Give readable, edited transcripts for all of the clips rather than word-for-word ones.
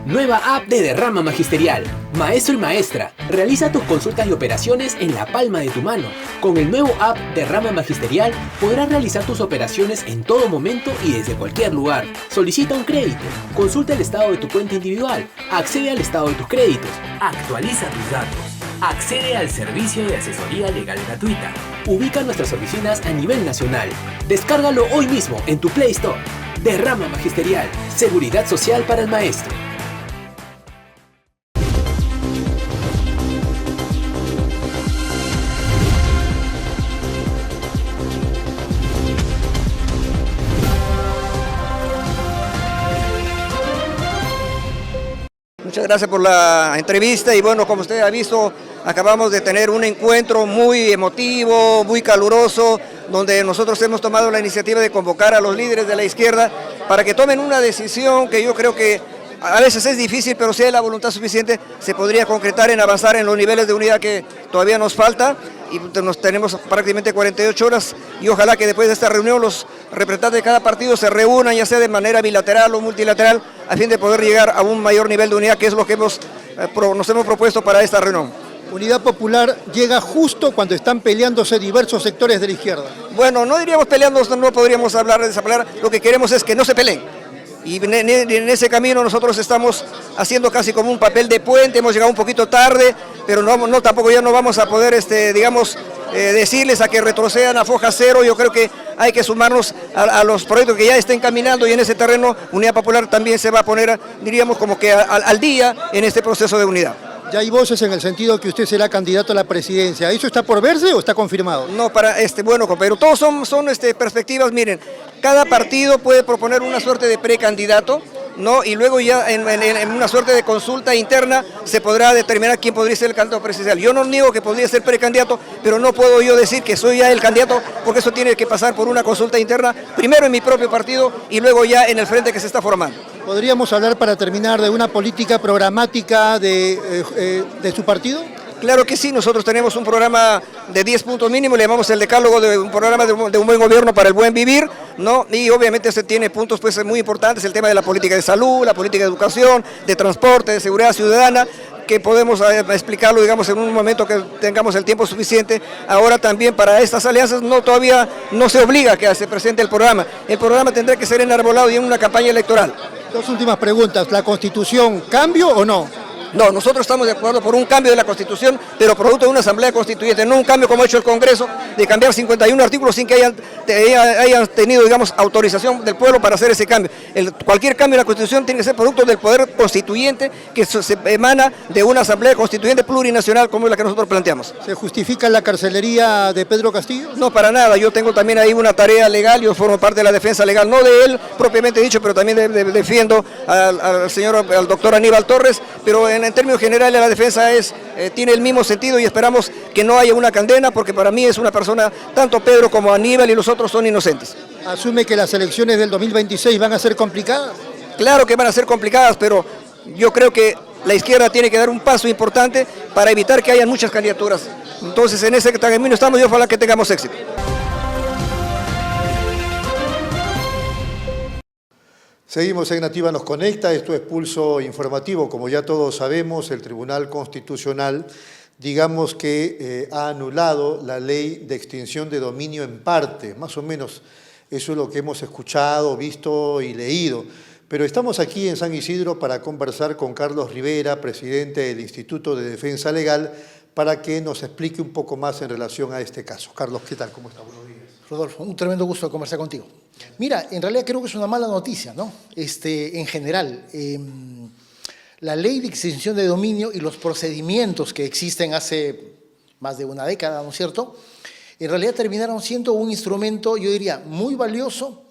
Nueva app de Derrama Magisterial. Maestro y maestra, realiza tus consultas y operaciones en la palma de tu mano. Con el nuevo app Derrama Magisterial podrás realizar tus operaciones en todo momento y desde cualquier lugar. Solicita un crédito, consulta el estado de tu cuenta individual, accede al estado de tus créditos, actualiza tus datos, accede al servicio de asesoría legal gratuita. Ubica nuestras oficinas a nivel nacional. Descárgalo hoy mismo en tu Play Store. Derrama Magisterial, seguridad social para el maestro. Muchas gracias por la entrevista y bueno, como usted ha visto, acabamos de tener un encuentro muy emotivo, muy caluroso, donde nosotros hemos tomado la iniciativa de convocar a los líderes de la izquierda para que tomen una decisión que yo creo que a veces es difícil, pero si hay la voluntad suficiente, se podría concretar en avanzar en los niveles de unidad que todavía nos falta. Y nos tenemos prácticamente 48 horas y ojalá que después de esta reunión los representantes de cada partido se reúnan, ya sea de manera bilateral o multilateral, a fin de poder llegar a un mayor nivel de unidad, que es lo que nos hemos propuesto para esta reunión. Unidad Popular llega justo cuando están peleándose diversos sectores de la izquierda. Bueno, no diríamos peleando, no podríamos hablar de esa palabra, lo que queremos es que no se peleen. Y en ese camino nosotros estamos haciendo casi como un papel de puente, hemos llegado un poquito tarde, pero tampoco ya no vamos a poder, decirles a que retrocedan a foja cero. Yo creo que hay que sumarnos a los proyectos que ya estén caminando y en ese terreno Unidad Popular también se va a poner, diríamos, como que al día en este proceso de unidad. Ya hay voces en el sentido que usted será candidato a la presidencia. ¿Eso está por verse o está confirmado? No, bueno, compañero, todos son perspectivas. Miren, cada partido puede proponer una suerte de precandidato, ¿no? Y luego ya en una suerte de consulta interna se podrá determinar quién podría ser el candidato presidencial. Yo no niego que podría ser precandidato, pero no puedo yo decir que soy ya el candidato, porque eso tiene que pasar por una consulta interna, primero en mi propio partido y luego ya en el frente que se está formando. ¿Podríamos hablar, para terminar, de una política programática de su partido? Claro que sí, nosotros tenemos un programa de 10 puntos mínimos, le llamamos el decálogo de un programa de un buen gobierno para el buen vivir, ¿no? Y obviamente se tiene puntos pues muy importantes, el tema de la política de salud, la política de educación, de transporte, de seguridad ciudadana, que podemos explicarlo, digamos, en un momento que tengamos el tiempo suficiente. Ahora también para estas alianzas todavía no se obliga a que se presente el programa tendrá que ser enarbolado y en una campaña electoral. Dos últimas preguntas, ¿la Constitución cambio o no? No, nosotros estamos de acuerdo por un cambio de la Constitución, pero producto de una asamblea constituyente, no un cambio como ha hecho el Congreso, de cambiar 51 artículos sin que hayan tenido, digamos, autorización del pueblo para hacer ese cambio. Cualquier cambio en la Constitución tiene que ser producto del poder constituyente que se emana de una asamblea constituyente plurinacional como es la que nosotros planteamos. ¿Se justifica la carcelería de Pedro Castillo? No, para nada. Yo tengo también ahí una tarea legal, yo formo parte de la defensa legal, no de él propiamente dicho, pero también defiendo al doctor Aníbal Torres, pero en términos generales la defensa tiene el mismo sentido y esperamos que no haya una condena, porque para mí es una persona, tanto Pedro como Aníbal y los otros son inocentes. ¿Asume que las elecciones del 2026 van a ser complicadas? Claro que van a ser complicadas, pero yo creo que la izquierda tiene que dar un paso importante para evitar que haya muchas candidaturas. Entonces en ese camino estamos y ojalá que tengamos éxito. Seguimos en Nativa Nos Conecta, esto es Pulso Informativo. Como ya todos sabemos, el Tribunal Constitucional, digamos que ha anulado la ley de extinción de dominio en parte, más o menos eso es lo que hemos escuchado, visto y leído. Pero estamos aquí en San Isidro para conversar con Carlos Rivera, presidente del Instituto de Defensa Legal, para que nos explique un poco más en relación a este caso. Carlos, ¿qué tal? ¿Cómo está? Buenos días. Rodolfo, un tremendo gusto de conversar contigo. Mira, en realidad creo que es una mala noticia, ¿no? En general, la ley de extinción de dominio y los procedimientos que existen hace más de una década, ¿no es cierto?, en realidad terminaron siendo un instrumento, yo diría, muy valioso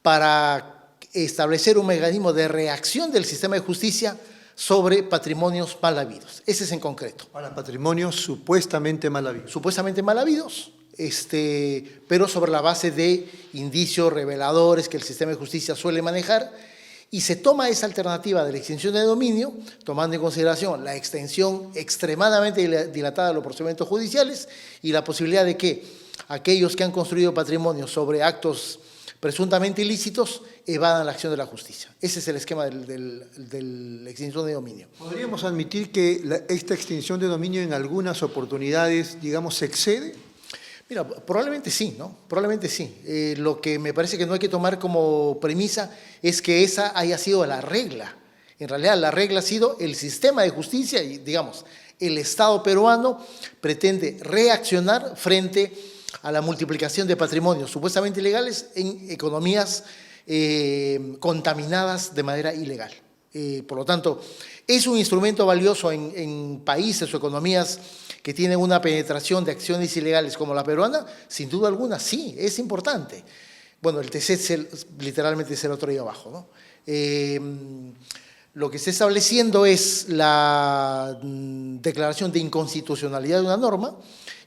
para establecer un mecanismo de reacción del sistema de justicia sobre patrimonios mal habidos. Ese es en concreto. Para patrimonios supuestamente mal habidos. Supuestamente mal habidos. Pero sobre la base de indicios reveladores que el sistema de justicia suele manejar, y se toma esa alternativa de la extinción de dominio, tomando en consideración la extensión extremadamente dilatada de los procedimientos judiciales y la posibilidad de que aquellos que han construido patrimonio sobre actos presuntamente ilícitos evadan la acción de la justicia. Ese es el esquema de la extinción de dominio. ¿Podríamos admitir que esta extinción de dominio en algunas oportunidades, digamos, se excede? Mira, probablemente sí, ¿no? Probablemente sí. Lo que me parece que no hay que tomar como premisa es que esa haya sido la regla. En realidad, la regla ha sido el sistema de justicia y, digamos, el Estado peruano pretende reaccionar frente a la multiplicación de patrimonios supuestamente ilegales en economías contaminadas de manera ilegal. Por lo tanto, es un instrumento valioso en países o economías que tienen una penetración de acciones ilegales como la peruana, sin duda alguna, sí, es importante. Bueno, el TC literalmente se lo trae abajo, ¿no? Lo que está estableciendo es la declaración de inconstitucionalidad de una norma,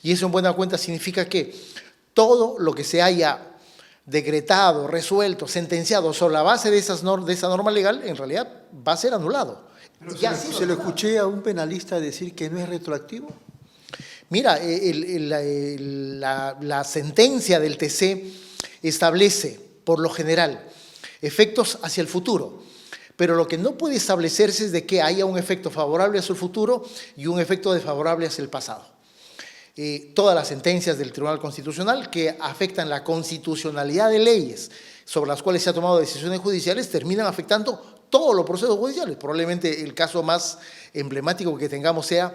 y eso en buena cuenta significa que todo lo que se haya decretado, resuelto, sentenciado sobre la base de esa norma legal, en realidad va a ser anulado. ¿Se lo escuché a un penalista decir que no es retroactivo? Mira, la sentencia del TC establece, por lo general, efectos hacia el futuro, pero lo que no puede establecerse es de que haya un efecto favorable hacia el futuro y un efecto desfavorable hacia el pasado. Todas las sentencias del Tribunal Constitucional que afectan la constitucionalidad de leyes sobre las cuales se han tomado decisiones judiciales terminan afectando todos los procesos judiciales. Probablemente el caso más emblemático que tengamos sea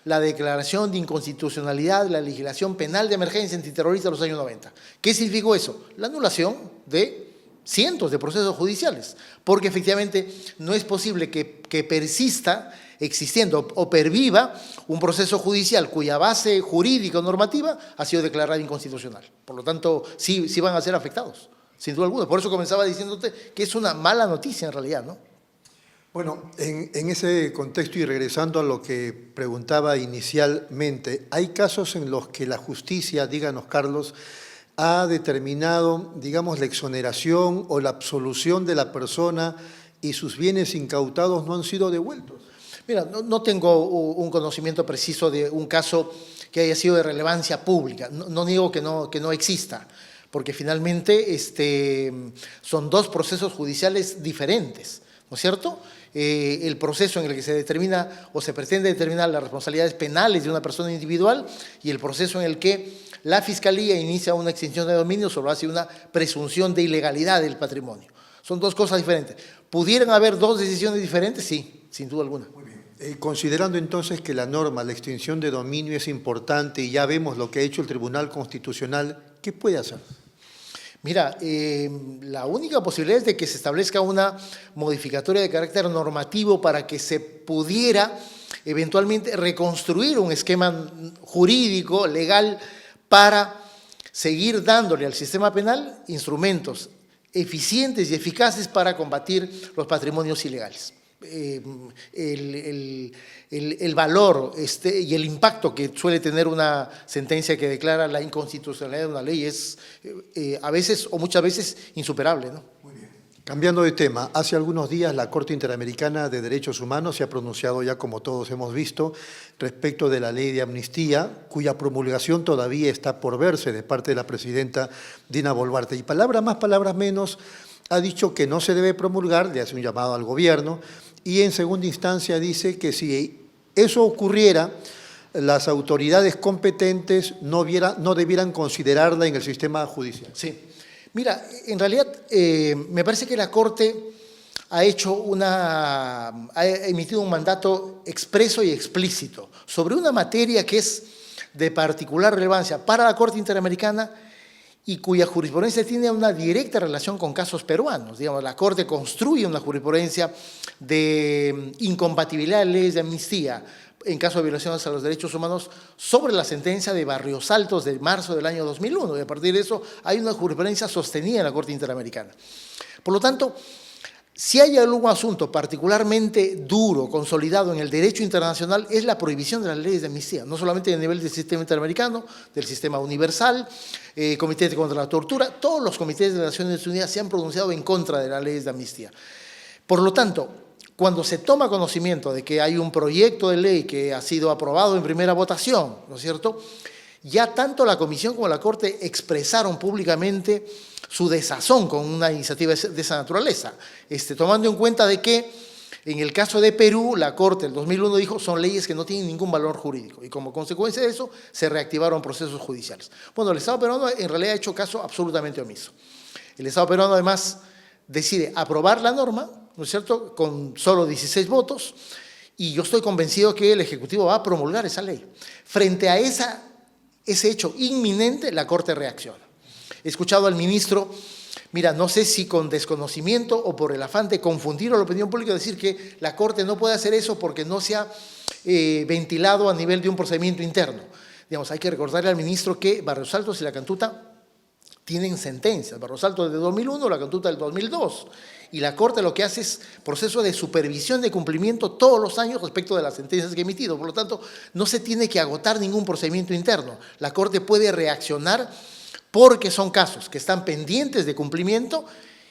la declaración de inconstitucionalidad de la legislación penal de emergencia antiterrorista de los años 90. ¿Qué significó eso? La anulación de cientos de procesos judiciales, porque efectivamente no es posible que persista existiendo o perviva un proceso judicial cuya base jurídica o normativa ha sido declarada inconstitucional. Por lo tanto, sí van a ser afectados, sin duda alguna. Por eso comenzaba diciéndote que es una mala noticia en realidad, ¿no? Bueno, en ese contexto y regresando a lo que preguntaba inicialmente, hay casos en los que la justicia, díganos Carlos, ha determinado, digamos, la exoneración o la absolución de la persona y sus bienes incautados no han sido devueltos. Mira, no tengo un conocimiento preciso de un caso que haya sido de relevancia pública. No digo que no exista, porque finalmente son dos procesos judiciales diferentes, ¿no es cierto? El proceso en el que se determina o se pretende determinar las responsabilidades penales de una persona individual y el proceso en el que la Fiscalía inicia una extinción de dominio sobre base de una presunción de ilegalidad del patrimonio. Son dos cosas diferentes. ¿Pudieran haber dos decisiones diferentes? Sí, sin duda alguna. Muy bien. Considerando entonces que la norma, la extinción de dominio es importante y ya vemos lo que ha hecho el Tribunal Constitucional, ¿qué puede hacer? Mira, la única posibilidad es de que se establezca una modificatoria de carácter normativo para que se pudiera eventualmente reconstruir un esquema jurídico, legal, para seguir dándole al sistema penal instrumentos eficientes y eficaces para combatir los patrimonios ilegales. El valor y el impacto que suele tener una sentencia que declara la inconstitucionalidad de una ley es a veces o muchas veces insuperable, ¿no? Muy bien. Cambiando de tema, hace algunos días la Corte Interamericana de Derechos Humanos se ha pronunciado ya, como todos hemos visto, respecto de la ley de amnistía, cuya promulgación todavía está por verse de parte de la presidenta Dina Boluarte. Y palabras más, palabras menos, ha dicho que no se debe promulgar, le hace un llamado al gobierno, y en segunda instancia dice que si eso ocurriera, las autoridades competentes no debieran considerarla en el sistema judicial. Sí. Mira, en realidad me parece que la Corte ha emitido un mandato expreso y explícito sobre una materia que es de particular relevancia para la Corte Interamericana y cuya jurisprudencia tiene una directa relación con casos peruanos. Digamos, la Corte construye una jurisprudencia de incompatibilidad de leyes de amnistía en caso de violaciones a los derechos humanos sobre la sentencia de Barrios Altos de marzo del año 2001. Y a partir de eso hay una jurisprudencia sostenida en la Corte Interamericana. Por lo tanto, si hay algún asunto particularmente duro, consolidado en el derecho internacional, es la prohibición de las leyes de amnistía, no solamente a nivel del sistema interamericano, del sistema universal, Comité contra la Tortura, todos los comités de las Naciones Unidas se han pronunciado en contra de las leyes de amnistía. Por lo tanto, cuando se toma conocimiento de que hay un proyecto de ley que ha sido aprobado en primera votación, ¿no es cierto?, Ya tanto la Comisión como la Corte expresaron públicamente su desazón con una iniciativa de esa naturaleza, tomando en cuenta de que en el caso de Perú, la Corte del 2001 dijo son leyes que no tienen ningún valor jurídico y como consecuencia de eso se reactivaron procesos judiciales. Bueno, el Estado peruano en realidad ha hecho caso absolutamente omiso. El Estado peruano además decide aprobar la norma, ¿no es cierto?, con solo 16 votos y yo estoy convencido que el Ejecutivo va a promulgar esa ley. Frente a ese hecho inminente, la Corte reacciona. He escuchado al ministro, mira, no sé si con desconocimiento o por el afán de confundir a la opinión pública, decir que la Corte no puede hacer eso porque no se ha ventilado a nivel de un procedimiento interno. Digamos, hay que recordarle al ministro que Barrios Altos y La Cantuta tienen sentencias. Barrios Altos de 2001, La Cantuta del 2002. Y la Corte lo que hace es proceso de supervisión de cumplimiento todos los años respecto de las sentencias que ha emitido. Por lo tanto, no se tiene que agotar ningún procedimiento interno. La Corte puede reaccionar porque son casos que están pendientes de cumplimiento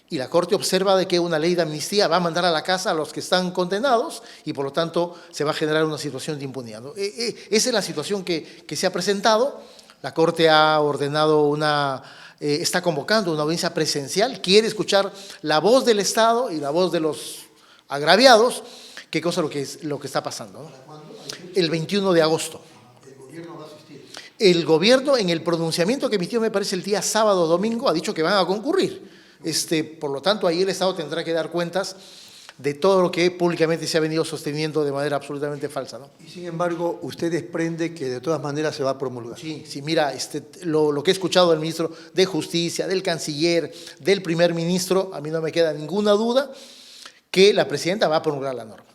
y la Corte observa de que una ley de amnistía va a mandar a la casa a los que están condenados y por lo tanto se va a generar una situación de impunidad, ¿no? Esa es la situación que se ha presentado. La Corte ha ordenado está convocando una audiencia presencial, quiere escuchar la voz del Estado y la voz de los agraviados, qué cosa lo que está pasando, ¿no? El 21 de agosto. El gobierno, en el pronunciamiento que emitió, me parece el día sábado o domingo, ha dicho que van a concurrir. Por lo tanto, ahí el Estado tendrá que dar cuentas de todo lo que públicamente se ha venido sosteniendo de manera absolutamente falsa, ¿no? Y sin embargo, usted desprende que de todas maneras se va a promulgar. Sí, mira, lo que he escuchado del ministro de Justicia, del canciller, del primer ministro, a mí no me queda ninguna duda que la presidenta va a promulgar la norma.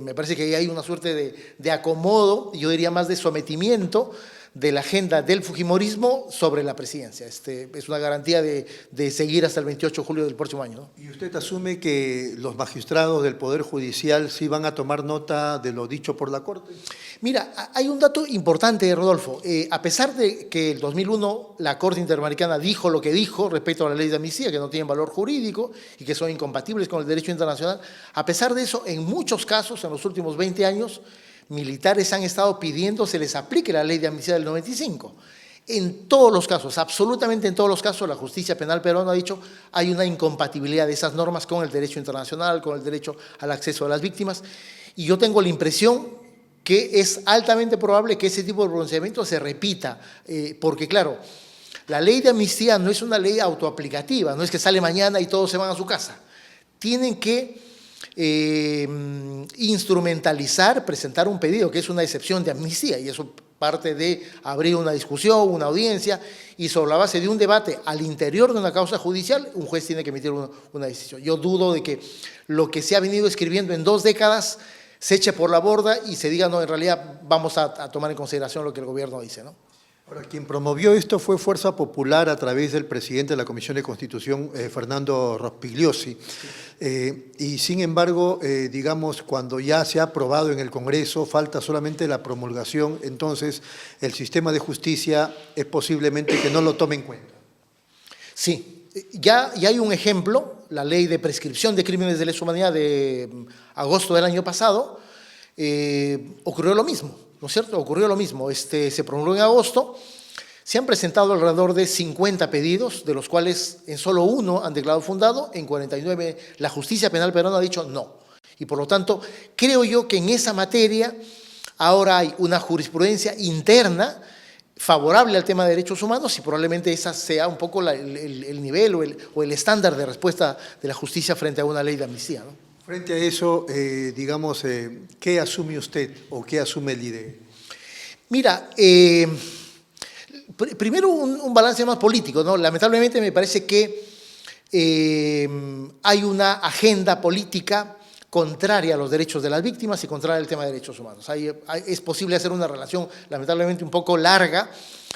Me parece que ahí hay una suerte de acomodo, yo diría más de sometimiento, de la agenda del fujimorismo sobre la presidencia. Es una garantía de seguir hasta el 28 de julio del próximo año, ¿no? ¿Y usted asume que los magistrados del Poder Judicial sí van a tomar nota de lo dicho por la Corte? Mira, hay un dato importante, Rodolfo. A pesar de que el 2001 la Corte Interamericana dijo lo que dijo respecto a la ley de amnistía, que no tienen valor jurídico y que son incompatibles con el derecho internacional, a pesar de eso, en muchos casos, en los últimos 20 años, militares han estado pidiendo se les aplique la ley de amnistía del 95. En todos los casos, absolutamente en todos los casos, la justicia penal peruana ha dicho hay una incompatibilidad de esas normas con el derecho internacional, con el derecho al acceso a las víctimas. Y yo tengo la impresión que es altamente probable que ese tipo de pronunciamiento se repita, porque claro, la ley de amnistía no es una ley autoaplicativa, no es que sale mañana y todos se van a su casa. Tienen que instrumentalizar, presentar un pedido que es una excepción de amnistía y eso parte de abrir una discusión, una audiencia y sobre la base de un debate al interior de una causa judicial un juez tiene que emitir una decisión. Yo dudo de que lo que se ha venido escribiendo en 2 décadas se eche por la borda y se diga no, en realidad vamos a tomar en consideración lo que el gobierno dice, ¿no? Ahora, quien promovió esto fue Fuerza Popular a través del presidente de la Comisión de Constitución, Fernando Rospigliosi. Y sin embargo, digamos, cuando ya se ha aprobado en el Congreso, falta solamente la promulgación, entonces el sistema de justicia es posiblemente que no lo tome en cuenta. Sí, ya hay un ejemplo, la ley de prescripción de crímenes de lesa humanidad de agosto del año pasado, ocurrió lo mismo. ¿No es cierto? Ocurrió lo mismo. Se promulgó en agosto, se han presentado alrededor de 50 pedidos, de los cuales en solo 1 han declarado fundado, en 49 la justicia penal peruana ha dicho no. Y por lo tanto, creo yo que en esa materia ahora hay una jurisprudencia interna favorable al tema de derechos humanos y probablemente esa sea un poco el nivel o el estándar de respuesta de la justicia frente a una ley de amnistía, ¿no? Frente a eso, digamos, ¿qué asume usted o qué asume el IDE? Mira, primero un balance más político, ¿no? Lamentablemente me parece que hay una agenda política contraria a los derechos de las víctimas y contraria al tema de derechos humanos. Es posible hacer una relación lamentablemente un poco larga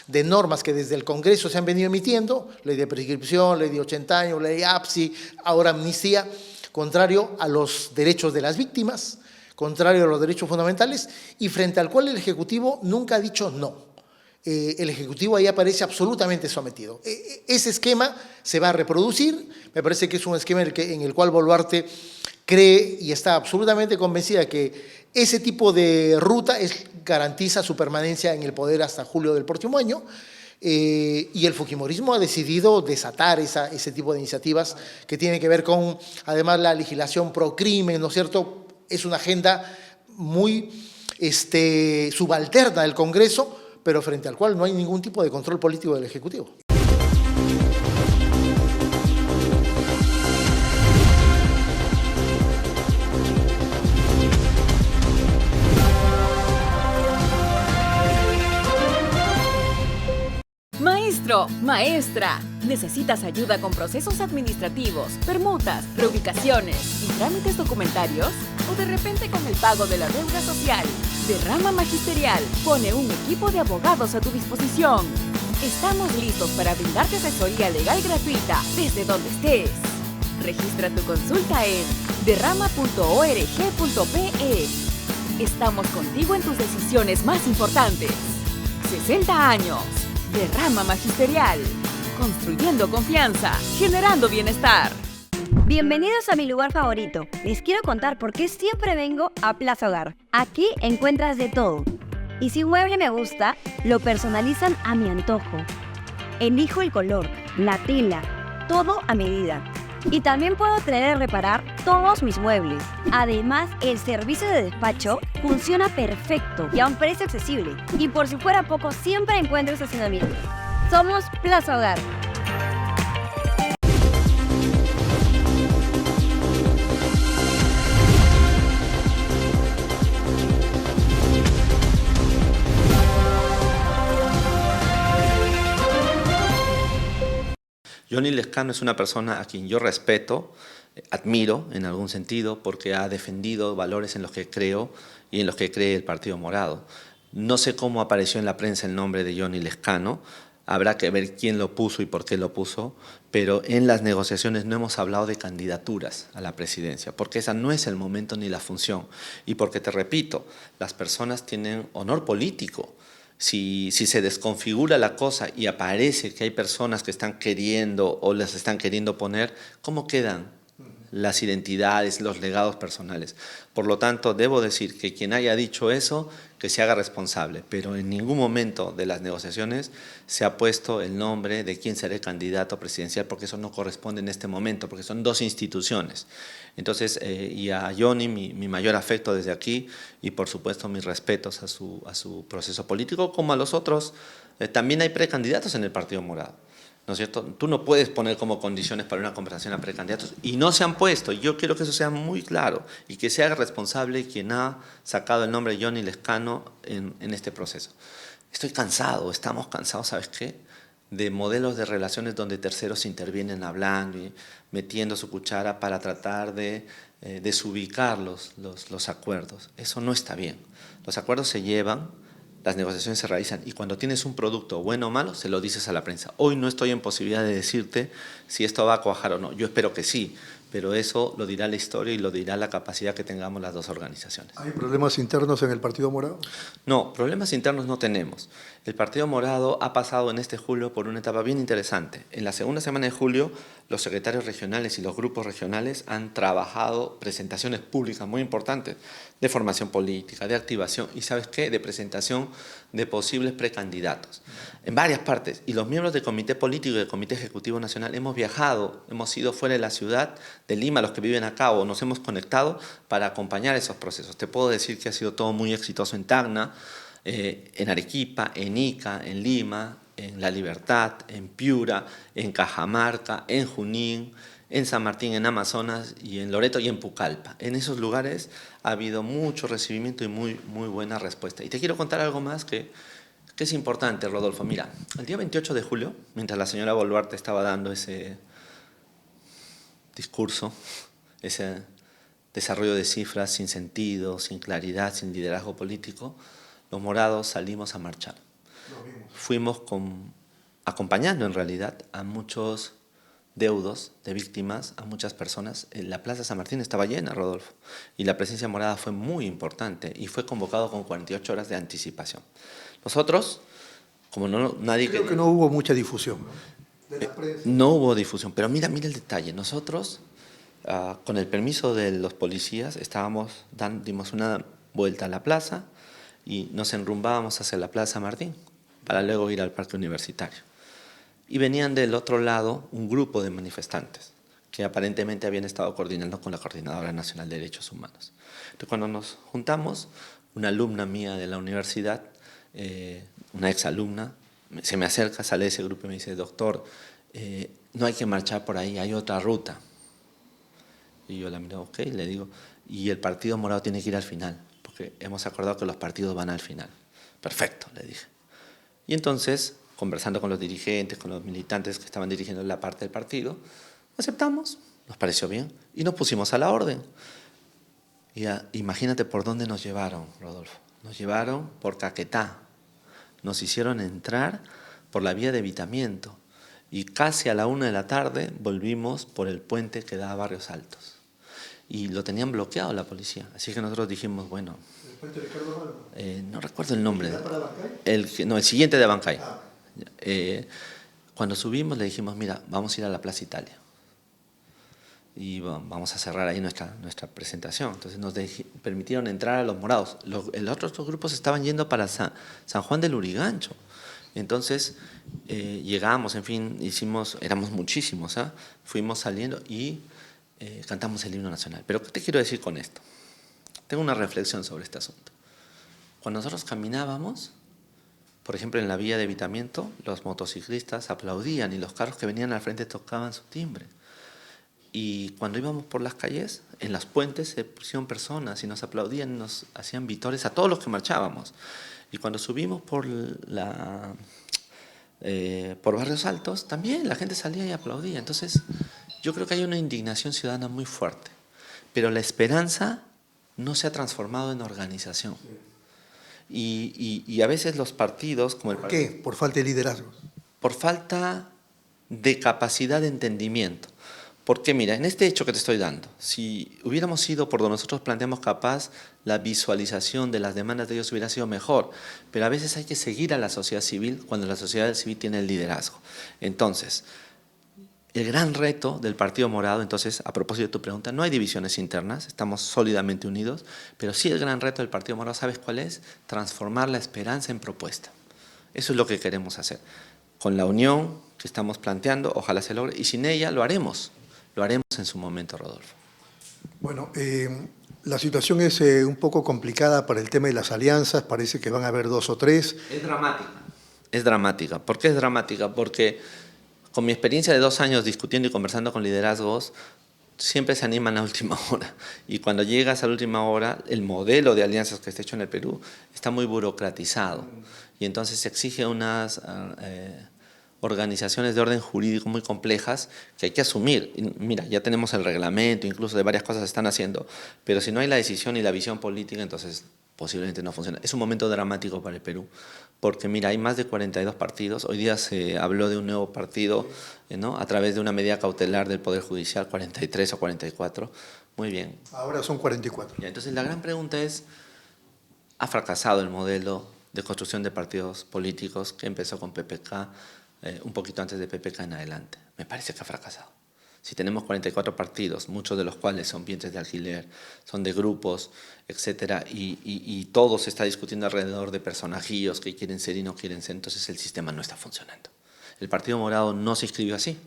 de normas que desde el Congreso se han venido emitiendo, ley de prescripción, ley de 80 años, ley APSI, ahora amnistía, contrario a los derechos de las víctimas, contrario a los derechos fundamentales y frente al cual el Ejecutivo nunca ha dicho no. El Ejecutivo ahí aparece absolutamente sometido. Ese esquema se va a reproducir, me parece que es un esquema en el cual Boluarte cree y está absolutamente convencida que ese tipo de ruta garantiza su permanencia en el poder hasta julio del próximo año. Y el fujimorismo ha decidido desatar ese tipo de iniciativas que tienen que ver con, además, la legislación pro crimen, ¿no es cierto? Es una agenda muy subalterna del Congreso, pero frente al cual no hay ningún tipo de control político del Ejecutivo. Maestro, maestra, ¿necesitas ayuda con procesos administrativos, permutas, reubicaciones y trámites documentarios? ¿O de repente con el pago de la deuda social? De Rama Magisterial pone un equipo de abogados a tu disposición. Estamos listos para brindarte asesoría legal gratuita desde donde estés. Registra tu consulta en derrama.org.pe. Estamos contigo en tus decisiones más importantes. 60 años. De Rama Magisterial, construyendo confianza, generando bienestar. Bienvenidos a mi lugar favorito. Les quiero contar por qué siempre vengo a Plaza Hogar. Aquí encuentras de todo. Y si un mueble me gusta, lo personalizan a mi antojo. Elijo el color, la tela, todo a medida. Y también puedo traer a reparar todos mis muebles. Además, el servicio de despacho funciona perfecto y a un precio accesible. Y por si fuera poco, siempre encuentro estacionamiento. Somos Plaza Hogar. Johnny Lescano es una persona a quien yo respeto, admiro en algún sentido, porque ha defendido valores en los que creo y en los que cree el Partido Morado. No sé cómo apareció en la prensa el nombre de Johnny Lescano, habrá que ver quién lo puso y por qué lo puso, pero en las negociaciones no hemos hablado de candidaturas a la presidencia, porque esa no es el momento ni la función. Y porque, te repito, las personas tienen honor político. Si se desconfigura la cosa y aparece que hay personas que están queriendo o las están queriendo poner, ¿cómo quedan las identidades, los legados personales? Por lo tanto, debo decir que quien haya dicho eso, que se haga responsable, pero en ningún momento de las negociaciones se ha puesto el nombre de quién será el candidato presidencial, porque eso no corresponde en este momento, porque son dos instituciones. Entonces, y a Johnny mi mayor afecto desde aquí y por supuesto mis respetos a su proceso político, como a los otros. También hay precandidatos en el Partido Morado, ¿no es cierto? Tú no puedes poner como condiciones para una conversación a precandidatos y no se han puesto. Yo quiero que eso sea muy claro y que se haga responsable quien ha sacado el nombre de Johnny Lescano en este proceso. Estoy cansado, estamos cansados, ¿sabes qué? De modelos de relaciones donde terceros intervienen hablando y metiendo su cuchara para tratar de desubicar los acuerdos. Eso no está bien. Los acuerdos se llevan, las negociaciones se realizan y cuando tienes un producto bueno o malo, se lo dices a la prensa. Hoy no estoy en posibilidad de decirte si esto va a cuajar o no. Yo espero que sí, pero eso lo dirá la historia y lo dirá la capacidad que tengamos las dos organizaciones. ¿Hay problemas internos en el Partido Morado? No, problemas internos no tenemos. El Partido Morado ha pasado en este julio por una etapa bien interesante. En la segunda semana de julio, los secretarios regionales y los grupos regionales han trabajado presentaciones públicas muy importantes de formación política, de activación y, ¿sabes qué?, de presentación de posibles precandidatos en varias partes. Y los miembros del Comité Político y del Comité Ejecutivo Nacional hemos viajado, hemos ido fuera de la ciudad de Lima, los que viven acá, o nos hemos conectado para acompañar esos procesos. Te puedo decir que ha sido todo muy exitoso en Tacna, en Arequipa, en Ica, en Lima, en La Libertad, en Piura, en Cajamarca, en Junín, en San Martín, en Amazonas, y en Loreto y en Pucallpa. En esos lugares ha habido mucho recibimiento y muy buena respuesta. Y te quiero contar algo más que es importante, Rodolfo. Mira, el día 28 de julio, mientras la señora Boluarte estaba dando ese discurso, ese desarrollo de cifras sin sentido, sin claridad, sin liderazgo político, los morados salimos a marchar. Fuimos acompañando en realidad a muchos deudos de víctimas, a muchas personas. La Plaza San Martín estaba llena, Rodolfo, y la presencia morada fue muy importante y fue convocado con 48 horas de anticipación. Nosotros, como nadie... Creo que no hubo mucha difusión, ¿no? De la prensa. No hubo difusión, pero mira el detalle. Nosotros Con el permiso de los policías dimos una vuelta a la plaza y nos enrumbábamos hacia la Plaza Martín para luego ir al Parque Universitario. Y venían del otro lado un grupo de manifestantes que aparentemente habían estado coordinando con la Coordinadora Nacional de Derechos Humanos. Entonces, cuando nos juntamos, una alumna mía de la universidad, una exalumna, se me acerca, sale de ese grupo y me dice: doctor, no hay que marchar por ahí, hay otra ruta. Y yo la miro, ok, le digo, y el Partido Morado tiene que ir al final, porque hemos acordado que los partidos van al final. Perfecto, le dije. Y entonces, conversando con los dirigentes, con los militantes que estaban dirigiendo la parte del partido, aceptamos, nos pareció bien y nos pusimos a la orden. Y imagínate por dónde nos llevaron, Rodolfo. Nos llevaron por Caquetá. Nos hicieron entrar por la vía de Evitamiento. Y casi a la 1 de la tarde volvimos por el puente que da a Barrios Altos. Y lo tenían bloqueado la policía. Así que nosotros dijimos, bueno... ¿El puente Ricardo Malvo? No recuerdo el nombre. ¿Está para Abancay? El siguiente de Abancay. Cuando subimos le dijimos, mira, vamos a ir a la Plaza Italia. Y vamos a cerrar ahí nuestra presentación. Entonces nos permitieron entrar a los morados. Los otros dos grupos estaban yendo para San Juan del Lurigancho. Entonces llegamos, en fin, éramos muchísimos, fuimos saliendo y cantamos el himno nacional. Pero ¿qué te quiero decir con esto? Tengo una reflexión sobre este asunto. Cuando nosotros caminábamos, por ejemplo en la vía de Evitamiento, los motociclistas aplaudían y los carros que venían al frente tocaban su timbre. Y cuando íbamos por las calles, en los puentes se pusieron personas y nos aplaudían y nos hacían vítores a todos los que marchábamos. Y cuando subimos por Barrios Altos, también la gente salía y aplaudía. Entonces, yo creo que hay una indignación ciudadana muy fuerte. Pero la esperanza no se ha transformado en organización. Y a veces los partidos, como el partido... ¿Por qué? Por falta de liderazgo. Por falta de capacidad de entendimiento. Porque mira, en este hecho que te estoy dando, si hubiéramos sido por donde nosotros planteamos capaz, la visualización de las demandas de ellos hubiera sido mejor. Pero a veces hay que seguir a la sociedad civil cuando la sociedad civil tiene el liderazgo. Entonces, el gran reto del Partido Morado, entonces, a propósito de tu pregunta, no hay divisiones internas, estamos sólidamente unidos, pero sí el gran reto del Partido Morado, ¿sabes cuál es? Transformar la esperanza en propuesta. Eso es lo que queremos hacer. Con la unión que estamos planteando, ojalá se logre, y sin ella lo haremos. Lo haremos en su momento, Rodolfo. Bueno, la situación es un poco complicada para el tema de las alianzas, parece que van a haber 2 o 3. Es dramática. Es dramática. ¿Por qué es dramática? Porque con mi experiencia de 2 años discutiendo y conversando con liderazgos, siempre se animan a última hora. Y cuando llegas a la última hora, el modelo de alianzas que está hecho en el Perú está muy burocratizado. Y entonces se exige unas... organizaciones de orden jurídico muy complejas que hay que asumir. Mira, ya tenemos el reglamento, incluso de varias cosas se están haciendo, pero si no hay la decisión y la visión política, entonces posiblemente no funciona. Es un momento dramático para el Perú, porque mira, hay más de 42 partidos. Hoy día se habló de un nuevo partido, ¿no? A través de una medida cautelar del Poder Judicial, 43 o 44. Muy bien. Ahora son 44. Ya, entonces la gran pregunta es, ¿ha fracasado el modelo de construcción de partidos políticos que empezó con PPK, un poquito antes de PPK en adelante? Me parece que ha fracasado. Si tenemos 44 partidos, muchos de los cuales son vientres de alquiler, son de grupos, etcétera, y todo se está discutiendo alrededor de personajillos que quieren ser y no quieren ser, entonces el sistema no está funcionando. El Partido Morado no se inscribió así.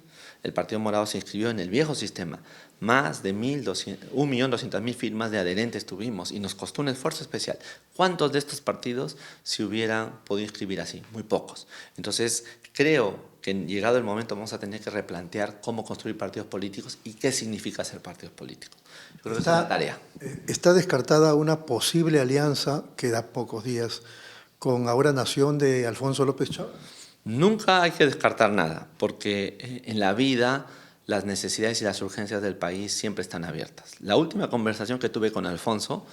El Partido Morado se inscribió en el viejo sistema. Más de 1.200.000 firmas de adherentes tuvimos y nos costó un esfuerzo especial. ¿Cuántos de estos partidos se hubieran podido inscribir así? Muy pocos. Entonces, creo que llegado el momento vamos a tener que replantear cómo construir partidos políticos y qué significa ser partidos políticos. Yo creo que esa es la tarea. Está descartada una posible alianza, queda pocos días, con Ahora Nación de Alfonso López Chávez. Nunca hay que descartar nada, porque en la vida las necesidades y las urgencias del país siempre están abiertas. La última conversación que tuve con Alfonso,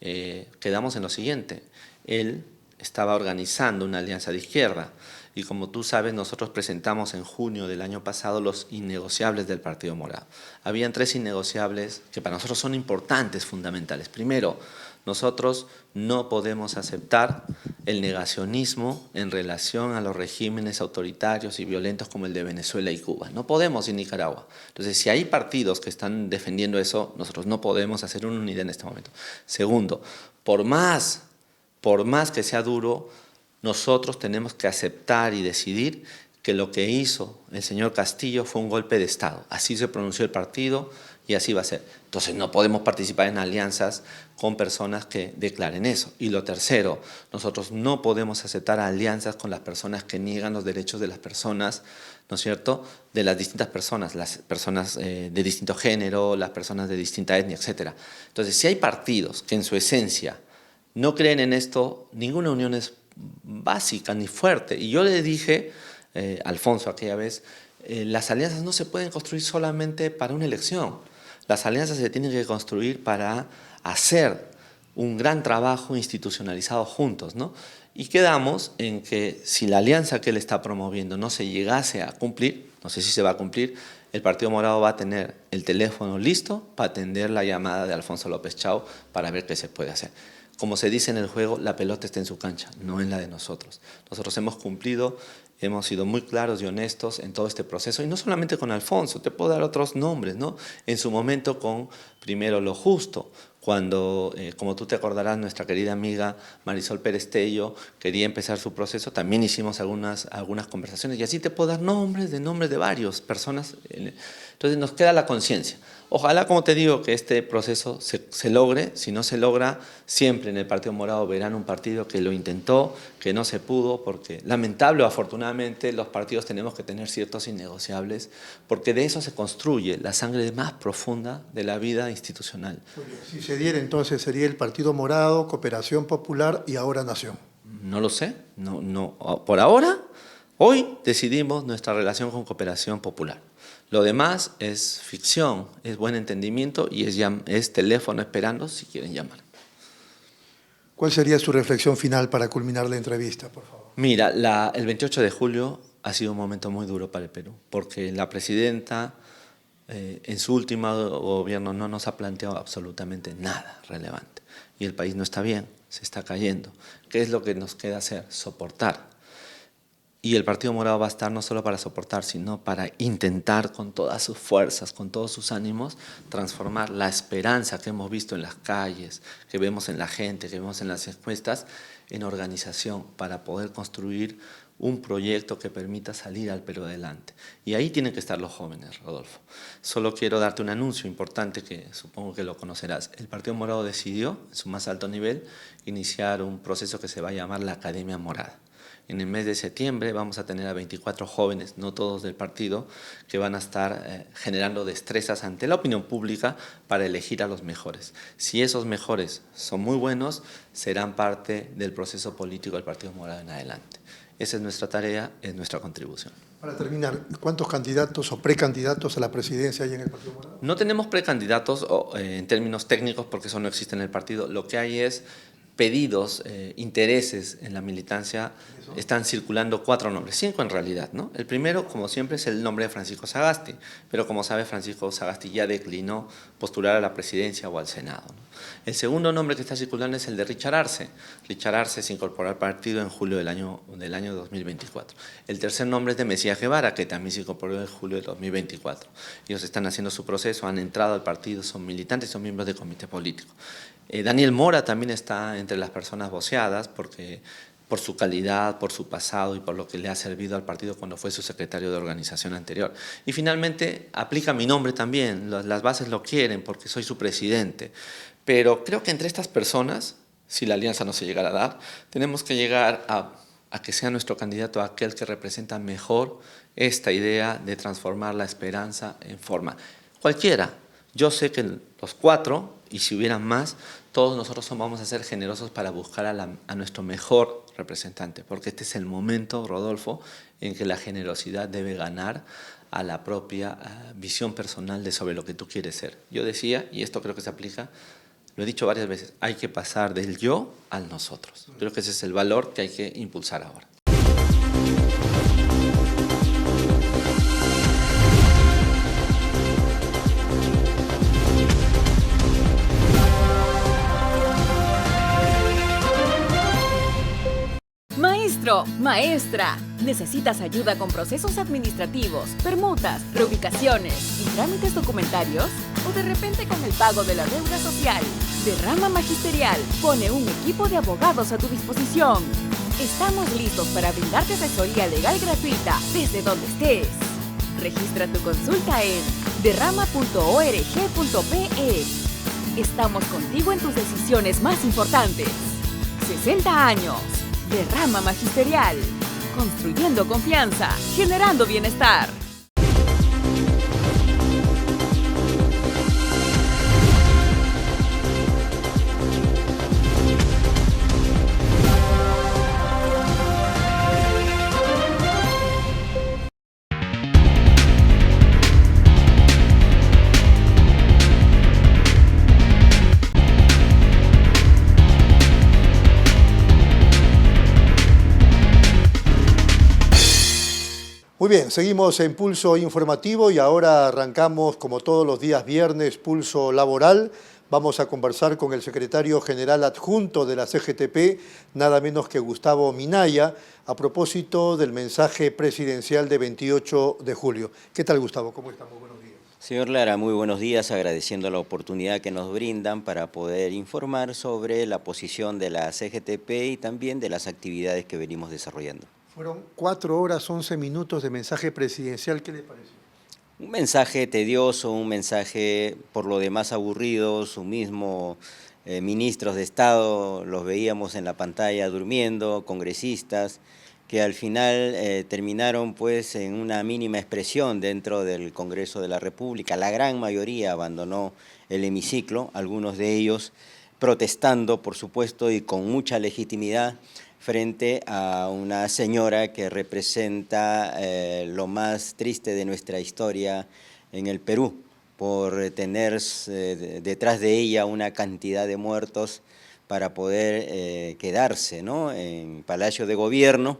quedamos en lo siguiente. Él estaba organizando una alianza de izquierda y como tú sabes, nosotros presentamos en junio del año pasado los innegociables del Partido Morado. Habían 3 innegociables que para nosotros son importantes, fundamentales. Primero, Nosotros no podemos aceptar el negacionismo en relación a los regímenes autoritarios y violentos como el de Venezuela y Cuba. No podemos en Nicaragua. Entonces, si hay partidos que están defendiendo eso, nosotros no podemos hacer una unidad en este momento. Segundo, por más que sea duro, nosotros tenemos que aceptar y decidir que lo que hizo el señor Castillo fue un golpe de Estado. Así se pronunció el partido y así va a ser. Entonces no podemos participar en alianzas con personas que declaren eso. Y lo tercero, nosotros no podemos aceptar alianzas con las personas que niegan los derechos de las personas, ¿no es cierto?, de las distintas personas, las personas de distinto género, las personas de distinta etnia, etc. Entonces, si hay partidos que en su esencia no creen en esto, ninguna unión es básica ni fuerte. Y yo le dije, Alfonso aquella vez, las alianzas no se pueden construir solamente para una elección. Las alianzas se tienen que construir para hacer un gran trabajo institucionalizado juntos, ¿no? Y quedamos en que si la alianza que él está promoviendo no se llegase a cumplir, no sé si se va a cumplir, el Partido Morado va a tener el teléfono listo para atender la llamada de Alfonso López Chao para ver qué se puede hacer. Como se dice en el juego, la pelota está en su cancha, no en la de nosotros. Nosotros hemos cumplido, hemos sido muy claros y honestos en todo este proceso, y no solamente con Alfonso, te puedo dar otros nombres, ¿no? En su momento con, primero, Lo Justo, cuando, como tú te acordarás, nuestra querida amiga Marisol Pérez Tello quería empezar su proceso, también hicimos algunas conversaciones, y así te puedo dar nombres de varias personas. Entonces nos queda la conciencia. Ojalá, como te digo, que este proceso se logre. Si no se logra, siempre en el Partido Morado verán un partido que lo intentó, que no se pudo, porque lamentable o afortunadamente los partidos tenemos que tener ciertos innegociables, porque de eso se construye la sangre más profunda de la vida institucional. Si se diera, entonces sería el Partido Morado, Cooperación Popular y ahora Nación. No lo sé, no. Por ahora, hoy decidimos nuestra relación con Cooperación Popular. Lo demás es ficción, es buen entendimiento y es teléfono esperando si quieren llamar. ¿Cuál sería su reflexión final para culminar la entrevista, por favor? Mira, el 28 de julio ha sido un momento muy duro para el Perú, porque la presidenta en su último gobierno no nos ha planteado absolutamente nada relevante. Y el país no está bien, se está cayendo. ¿Qué es lo que nos queda hacer? Soportar. Y el Partido Morado va a estar no solo para soportar, sino para intentar con todas sus fuerzas, con todos sus ánimos, transformar la esperanza que hemos visto en las calles, que vemos en la gente, que vemos en las encuestas, en organización, para poder construir un proyecto que permita salir al Perú adelante. Y ahí tienen que estar los jóvenes, Rodolfo. Solo quiero darte un anuncio importante que supongo que lo conocerás. El Partido Morado decidió, en su más alto nivel, iniciar un proceso que se va a llamar la Academia Morada. En el mes de septiembre vamos a tener a 24 jóvenes, no todos del partido, que van a estar generando destrezas ante la opinión pública para elegir a los mejores. Si esos mejores son muy buenos, serán parte del proceso político del Partido Morado en adelante. Esa es nuestra tarea, es nuestra contribución. Para terminar, ¿cuántos candidatos o precandidatos a la presidencia hay en el Partido Morado? No tenemos precandidatos en términos técnicos porque eso no existe en el partido. Lo que hay es pedidos, intereses en la militancia. Están circulando 4 nombres, 5 en realidad, ¿no? El primero, como siempre, es el nombre de Francisco Sagasti, pero como sabe, Francisco Sagasti ya declinó postular a la presidencia o al Senado, ¿no? El segundo nombre que está circulando es el de Richard Arce. Richard Arce se incorporó al partido en julio del año 2024. El tercer nombre es de Mesías Guevara, que también se incorporó en julio de 2024. Ellos están haciendo su proceso, han entrado al partido, son militantes, son miembros del comité político. Daniel Mora también está entre las personas voceadas porque por su calidad, por su pasado y por lo que le ha servido al partido cuando fue su secretario de organización anterior. Y finalmente aplica mi nombre también, las bases lo quieren porque soy su presidente. Pero creo que entre estas personas, si la alianza no se llegara a dar, tenemos que llegar a que sea nuestro candidato aquel que representa mejor esta idea de transformar la esperanza en forma. Cualquiera. Yo sé que los 4, y si hubieran más, todos nosotros vamos a ser generosos para buscar a nuestro mejor representante, porque este es el momento, Rodolfo, en que la generosidad debe ganar a la propia visión personal de sobre lo que tú quieres ser. Yo decía, y esto creo que se aplica, lo he dicho varias veces, hay que pasar del yo al nosotros. Creo que ese es el valor que hay que impulsar ahora. Maestro, maestra, ¿necesitas ayuda con procesos administrativos, permutas, reubicaciones y trámites documentarios? ¿O de repente con el pago de la deuda social? De Rama Magisterial pone un equipo de abogados a tu disposición. Estamos listos para brindarte asesoría legal gratuita desde donde estés. Registra tu consulta en derrama.org.pe. Estamos contigo en tus decisiones más importantes. 60 años. De Rama Magisterial. Construyendo confianza, generando bienestar. Muy bien, seguimos en Pulso Informativo y ahora arrancamos, como todos los días viernes, Pulso Laboral. Vamos a conversar con el secretario general adjunto de la CGTP, nada menos que Gustavo Minaya, a propósito del mensaje presidencial de 28 de julio. ¿Qué tal, Gustavo? ¿Cómo estamos? Buenos días. Señor Lara, muy buenos días, agradeciendo la oportunidad que nos brindan para poder informar sobre la posición de la CGTP y también de las actividades que venimos desarrollando. Fueron 4 horas, 11 minutos de mensaje presidencial. ¿Qué le pareció? Un mensaje tedioso, un mensaje por lo demás aburrido. Su mismo ministros de Estado los veíamos en la pantalla durmiendo, congresistas, que al final terminaron pues en una mínima expresión dentro del Congreso de la República. La gran mayoría abandonó el hemiciclo, algunos de ellos protestando, por supuesto, y con mucha legitimidad, frente a una señora que representa lo más triste de nuestra historia en el Perú, por tener detrás de ella una cantidad de muertos para poder quedarse, ¿no?, en Palacio de Gobierno,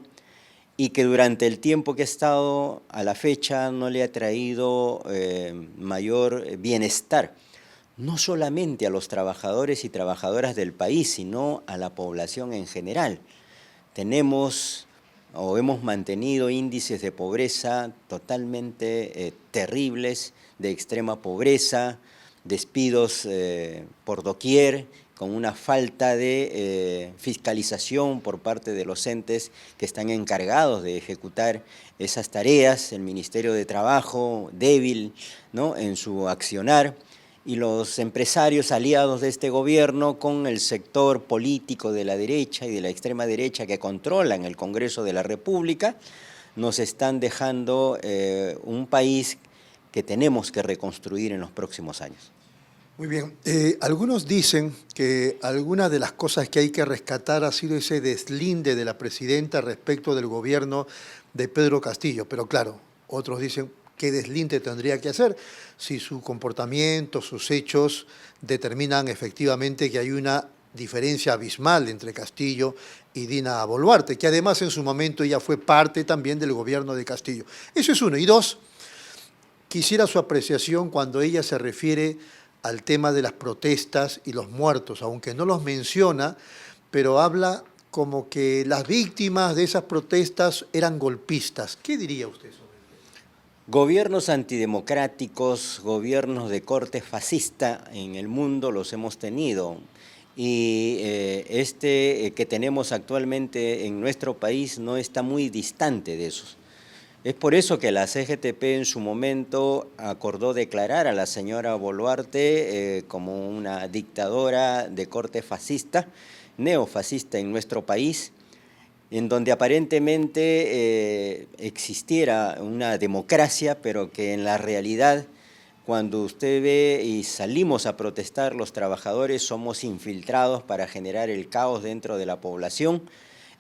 y que durante el tiempo que ha estado a la fecha no le ha traído mayor bienestar, no solamente a los trabajadores y trabajadoras del país, sino a la población en general. Tenemos o hemos mantenido índices de pobreza totalmente terribles, de extrema pobreza, despidos por doquier, con una falta de fiscalización por parte de los entes que están encargados de ejecutar esas tareas, el Ministerio de Trabajo débil, ¿no?, en su accionar, y los empresarios aliados de este gobierno con el sector político de la derecha y de la extrema derecha que controlan el Congreso de la República, nos están dejando un país que tenemos que reconstruir en los próximos años. Muy bien. Algunos dicen que algunas de las cosas que hay que rescatar ha sido ese deslinde de la presidenta respecto del gobierno de Pedro Castillo, pero claro, otros dicen qué deslinde tendría que hacer si su comportamiento, sus hechos determinan efectivamente que hay una diferencia abismal entre Castillo y Dina Boluarte, que además en su momento ella fue parte también del gobierno de Castillo. Eso es uno. Y dos, quisiera su apreciación cuando ella se refiere al tema de las protestas y los muertos, aunque no los menciona, pero habla como que las víctimas de esas protestas eran golpistas. ¿Qué diría usted sobre eso? Gobiernos antidemocráticos, gobiernos de corte fascista en el mundo los hemos tenido, y este que tenemos actualmente en nuestro país no está muy distante de esos. Es por eso que la CGTP en su momento acordó declarar a la señora Boluarte como una dictadora de corte fascista, neofascista en nuestro país, en donde aparentemente existiera una democracia, pero que en la realidad, cuando usted ve y salimos a protestar los trabajadores, somos infiltrados para generar el caos dentro de la población,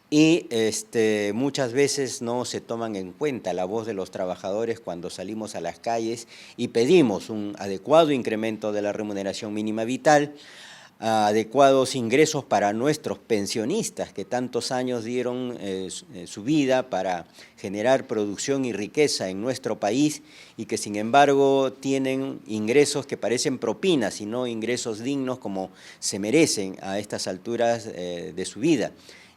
y muchas veces no se toman en cuenta la voz de los trabajadores cuando salimos a las calles y pedimos un adecuado incremento de la remuneración mínima vital, adecuados ingresos para nuestros pensionistas que tantos años dieron su vida para generar producción y riqueza en nuestro país, y que sin embargo tienen ingresos que parecen propinas y no ingresos dignos como se merecen a estas alturas de su vida.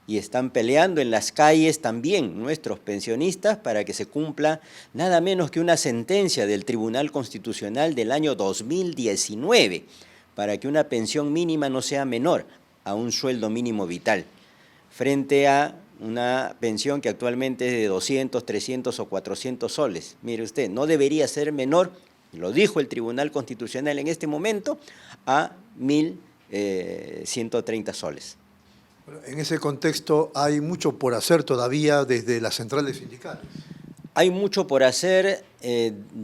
y están peleando en las calles también nuestros pensionistas para que se cumpla nada menos que una sentencia del Tribunal Constitucional del año 2019, para que una pensión mínima no sea menor a un sueldo mínimo vital, frente a una pensión que actualmente es de 200, 300 o 400 soles. Mire usted, no debería ser menor, lo dijo el Tribunal Constitucional en este momento, a 1.130 soles. Bueno, en ese contexto hay mucho por hacer todavía desde las centrales sindicales. Hay mucho por hacer,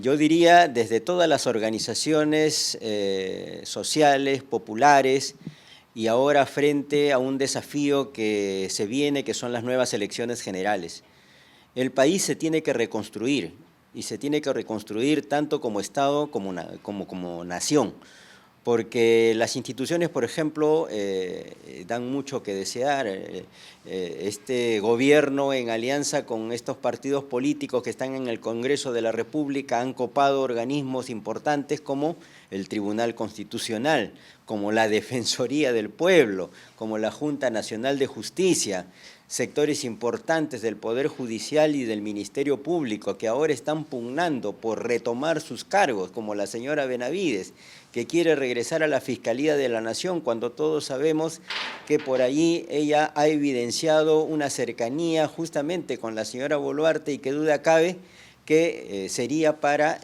yo diría, desde todas las organizaciones sociales, populares, y ahora frente a un desafío que se viene, que son las nuevas elecciones generales. El país se tiene que reconstruir, y se tiene que reconstruir tanto como Estado como nación, porque las instituciones, por ejemplo, dan mucho que desear. Este gobierno, en alianza con estos partidos políticos que están en el Congreso de la República, han copado organismos importantes como el Tribunal Constitucional, como la Defensoría del Pueblo, como la Junta Nacional de Justicia, sectores importantes del Poder Judicial y del Ministerio Público que ahora están pugnando por retomar sus cargos, como la señora Benavides, que quiere regresar a la Fiscalía de la Nación, cuando todos sabemos que por allí ella ha evidenciado una cercanía justamente con la señora Boluarte, y que duda cabe que sería para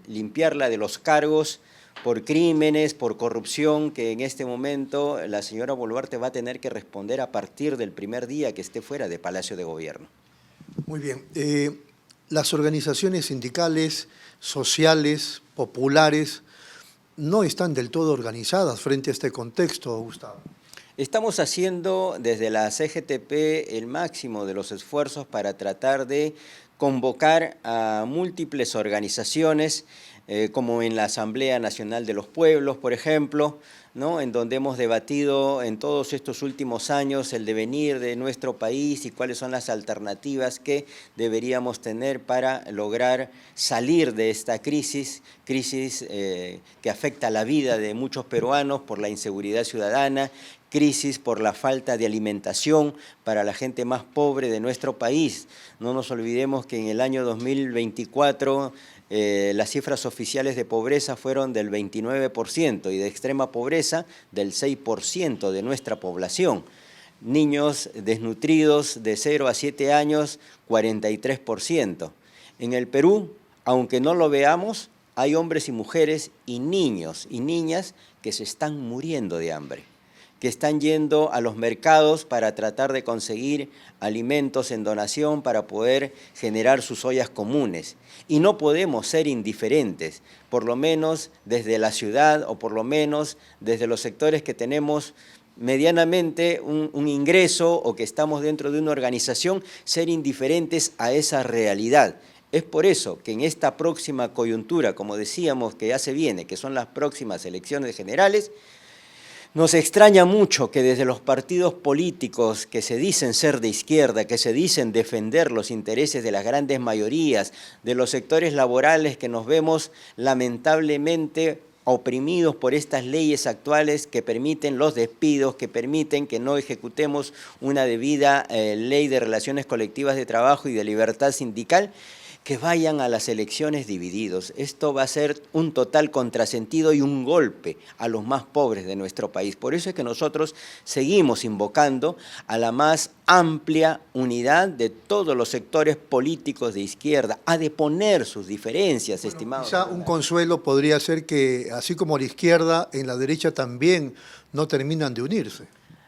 limpiarla de los cargos por crímenes, por corrupción, que en este momento la señora Boluarte va a tener que responder a partir del primer día que esté fuera de Palacio de Gobierno. Muy bien. Las organizaciones sindicales, sociales, populares, no están del todo organizadas frente a este contexto, Gustavo. Estamos haciendo desde la CGTP el máximo de los esfuerzos para tratar de convocar a múltiples organizaciones, como en la Asamblea Nacional de los Pueblos, por ejemplo, ¿no?, en donde hemos debatido en todos estos últimos años el devenir de nuestro país y cuáles son las alternativas que deberíamos tener para lograr salir de esta crisis que afecta la vida de muchos peruanos por la inseguridad ciudadana, crisis por la falta de alimentación para la gente más pobre de nuestro país. No nos olvidemos que en el año 2024 las cifras oficiales de pobreza fueron del 29% y de extrema pobreza del 6% de nuestra población. Niños desnutridos de 0 a 7 años, 43%. En el Perú, aunque no lo veamos, hay hombres y mujeres y niños y niñas que se están muriendo de hambre, que están yendo a los mercados para tratar de conseguir alimentos en donación para poder generar sus ollas comunes. Y no podemos ser indiferentes, por lo menos desde la ciudad o por lo menos desde los sectores que tenemos medianamente un ingreso o que estamos dentro de una organización, ser indiferentes a esa realidad. Es por eso que en esta próxima coyuntura, como decíamos que ya se viene, que son las próximas elecciones generales, nos extraña mucho que desde los partidos políticos que se dicen ser de izquierda, que se dicen defender los intereses de las grandes mayorías, de los sectores laborales que nos vemos lamentablemente oprimidos por estas leyes actuales que permiten los despidos, que permiten que no ejecutemos una debida ley de relaciones colectivas de trabajo y de libertad sindical, que vayan a las elecciones divididos. Esto va a ser un total contrasentido y un golpe a los más pobres de nuestro país. Por eso es que nosotros seguimos invocando a la más amplia unidad de todos los sectores políticos de izquierda, a deponer sus diferencias, estimados. Quizá un consuelo podría ser que, así como la izquierda, en la derecha también no terminan de unirse.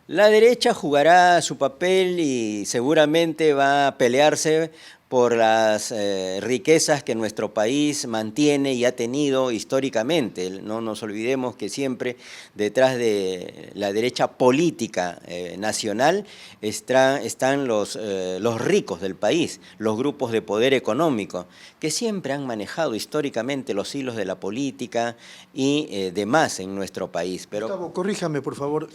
La derecha jugará su papel y seguramente va a pelearse por las riquezas que nuestro país mantiene y ha tenido históricamente. No nos olvidemos que siempre detrás de la derecha política nacional están los ricos del país, los grupos de poder económico, que siempre han manejado históricamente los hilos de la política y demás en nuestro país. Pero Gustavo, corríjame, por favor.